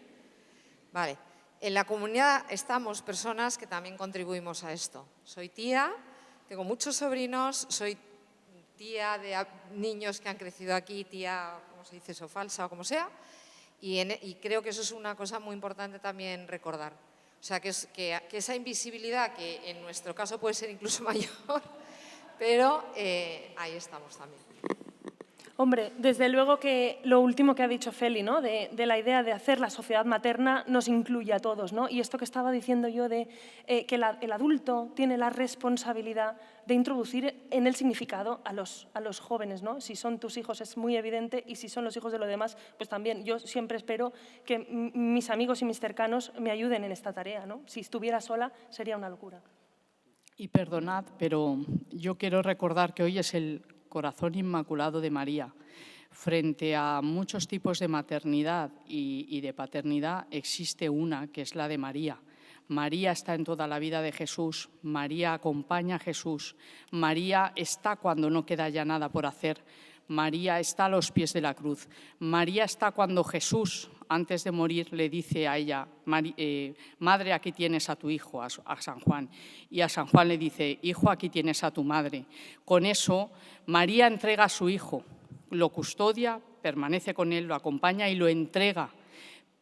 Vale. En la comunidad estamos personas que también contribuimos a esto. Soy tía, tengo muchos sobrinos, soy tía de niños que han crecido aquí, tía, ¿cómo se dice eso? Falsa o como sea. Y creo que eso es una cosa muy importante también recordar. O sea, que esa invisibilidad, que en nuestro caso puede ser incluso mayor, pero ahí estamos también. Hombre, desde luego que lo último que ha dicho Feli, ¿no? de la idea de hacer la sociedad materna nos incluye a todos, ¿no? Y esto que estaba diciendo yo de que el adulto tiene la responsabilidad de introducir en el significado a los jóvenes, ¿no? Si son tus hijos es muy evidente y si son los hijos de los demás, pues también. Yo siempre espero que mis amigos y mis cercanos me ayuden en esta tarea, ¿no? Si estuviera sola sería una locura. Y perdonad, pero yo quiero recordar que hoy es el Corazón Inmaculado de María. Frente a muchos tipos de maternidad y de paternidad, existe una que es la de María. María está en toda la vida de Jesús, María acompaña a Jesús, María está cuando no queda ya nada por hacer, María está a los pies de la cruz, María está cuando Jesús, antes de morir, le dice a ella, madre, aquí tienes a tu hijo, a San Juan. Y a San Juan le dice, hijo, aquí tienes a tu madre. Con eso, María entrega a su hijo, lo custodia, permanece con él, lo acompaña y lo entrega.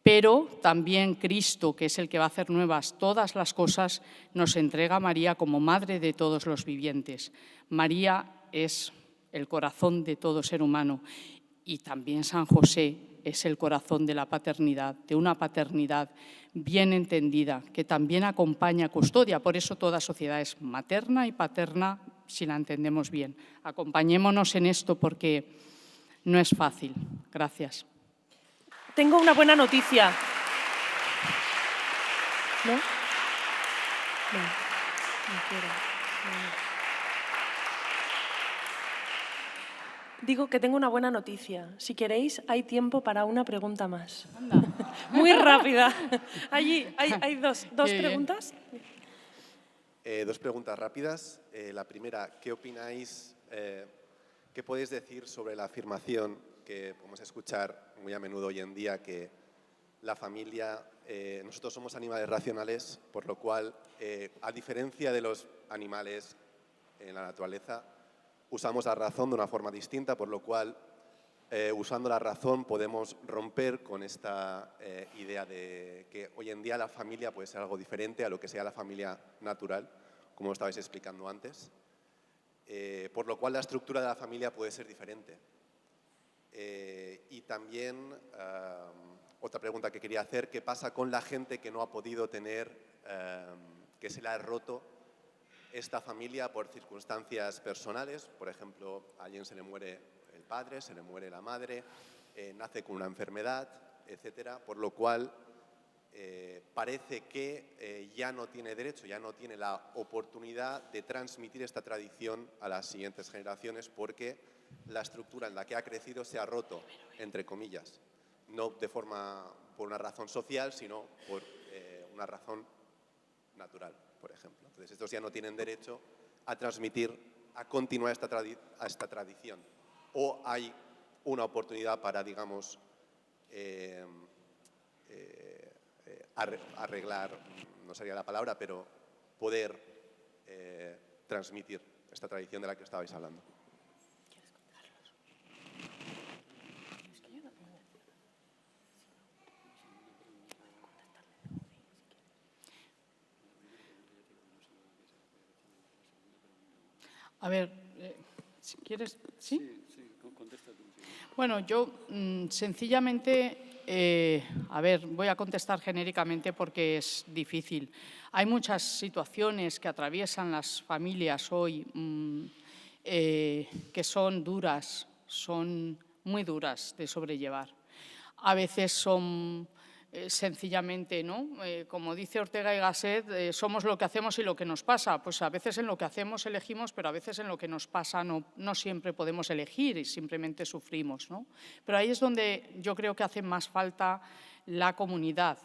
pero también Cristo, que es el que va a hacer nuevas todas las cosas, nos entrega a María como madre de todos los vivientes. María es el corazón de todo ser humano y también San José es el corazón de la paternidad, de una paternidad bien entendida, que también acompaña, custodia. Por eso toda sociedad es materna y paterna, si la entendemos bien. Acompañémonos en esto porque no es fácil. Gracias. Tengo una buena noticia. ¿No? No quiero. No. Digo que tengo una buena noticia. Si queréis, hay tiempo para una pregunta más. Anda. Muy rápida. Allí hay dos Qué bien. preguntas. Dos preguntas rápidas. La primera, ¿qué opináis, qué podéis decir sobre la afirmación que podemos escuchar muy a menudo hoy en día, que la familia, nosotros somos animales racionales, por lo cual, a diferencia de los animales en la naturaleza, usamos la razón de una forma distinta, por lo cual, usando la razón, podemos romper con esta idea de que hoy en día la familia puede ser algo diferente a lo que sea la familia natural, como lo estabais explicando antes, por lo cual la estructura de la familia puede ser diferente. Y también, otra pregunta que quería hacer, ¿qué pasa con la gente que no ha podido tener, que se le ha roto esta familia por circunstancias personales? Por ejemplo, a alguien se le muere el padre, se le muere la madre, nace con una enfermedad, etcétera, por lo cual parece que ya no tiene derecho, ya no tiene la oportunidad de transmitir esta tradición a las siguientes generaciones porque la estructura en la que ha crecido se ha roto, entre comillas, no por una razón social, sino por una razón natural, por ejemplo. Entonces, estos ya no tienen derecho a transmitir, a continuar esta tradición. O hay una oportunidad para, digamos, arreglar, no sería la palabra, pero poder transmitir esta tradición de la que estabais hablando. A ver, si quieres, ¿sí? Sí, contesta tú. Sí. Bueno, yo sencillamente, a ver, voy a contestar genéricamente porque es difícil. Hay muchas situaciones que atraviesan las familias hoy que son duras, son muy duras de sobrellevar. A veces son sencillamente, ¿no? Como dice Ortega y Gasset, somos lo que hacemos y lo que nos pasa. Pues a veces en lo que hacemos elegimos, pero a veces en lo que nos pasa no siempre podemos elegir y simplemente sufrimos, ¿no? Pero ahí es donde yo creo que hace más falta la comunidad.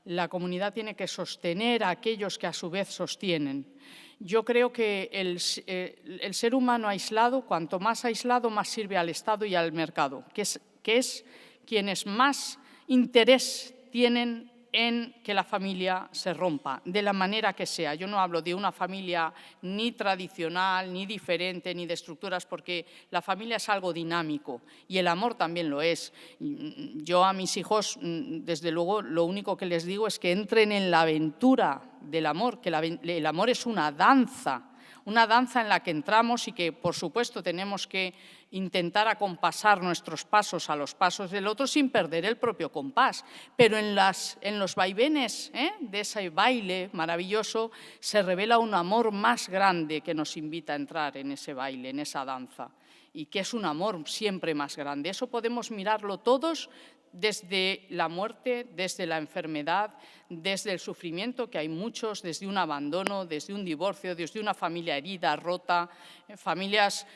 La comunidad tiene que sostener a aquellos que a su vez sostienen. Yo creo que el ser humano aislado, cuanto más aislado, más sirve al Estado y al mercado, que es quienes más interés tienen en que la familia se rompa, de la manera que sea. Yo no hablo de una familia ni tradicional, ni diferente, ni de estructuras, porque la familia es algo dinámico y el amor también lo es. Yo a mis hijos, desde luego, lo único que les digo es que entren en la aventura del amor, que el amor es una danza en la que entramos y que, por supuesto, tenemos que intentar acompasar nuestros pasos a los pasos del otro sin perder el propio compás. Pero en los vaivenes de ese baile maravilloso se revela un amor más grande que nos invita a entrar en ese baile, en esa danza, y que es un amor siempre más grande. Eso podemos mirarlo todos desde la muerte, desde la enfermedad, desde el sufrimiento, que hay muchos, desde un abandono, desde un divorcio, desde una familia herida, rota, familias,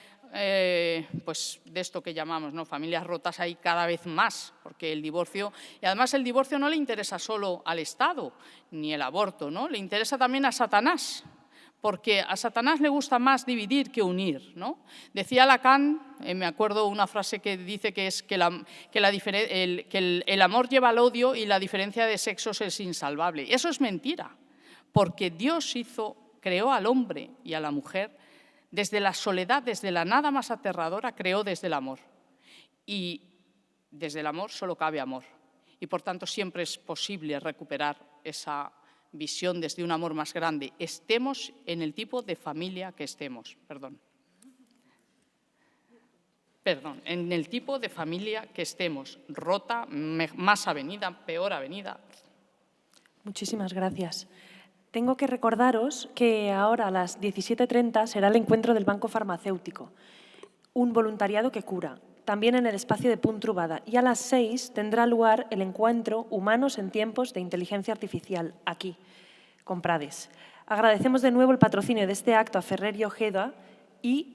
pues de esto que llamamos, ¿no? Familias rotas hay cada vez más, porque el divorcio, y además el divorcio no le interesa solo al Estado, ni el aborto, ¿no? Le interesa también a Satanás, porque a Satanás le gusta más dividir que unir, ¿no? Decía Lacan, me acuerdo una frase que dice que es que el amor lleva al odio y la diferencia de sexos es insalvable. Eso es mentira, porque Dios creó al hombre y a la mujer desde la soledad, desde la nada más aterradora, creó desde el amor. Y desde el amor solo cabe amor. y por tanto siempre es posible recuperar esa visión desde un amor más grande, estemos en el tipo de familia que estemos. En el tipo de familia que estemos, rota, más avenida, peor avenida. Muchísimas gracias. Tengo que recordaros que ahora a las 17:30 será el encuentro del Banco Farmacéutico, un voluntariado que cura, también en el espacio de Punt Trobada. Y a las 6 tendrá lugar el encuentro Humanos en tiempos de inteligencia artificial, aquí, con Prades. Agradecemos de nuevo el patrocinio de este acto a Ferrer y Ojeda y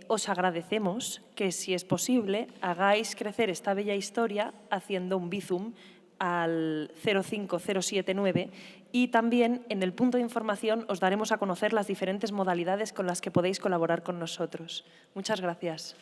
os agradecemos que, si es posible, hagáis crecer esta bella historia haciendo un bizum al 05079 y también en el punto de información os daremos a conocer las diferentes modalidades con las que podéis colaborar con nosotros. Muchas gracias.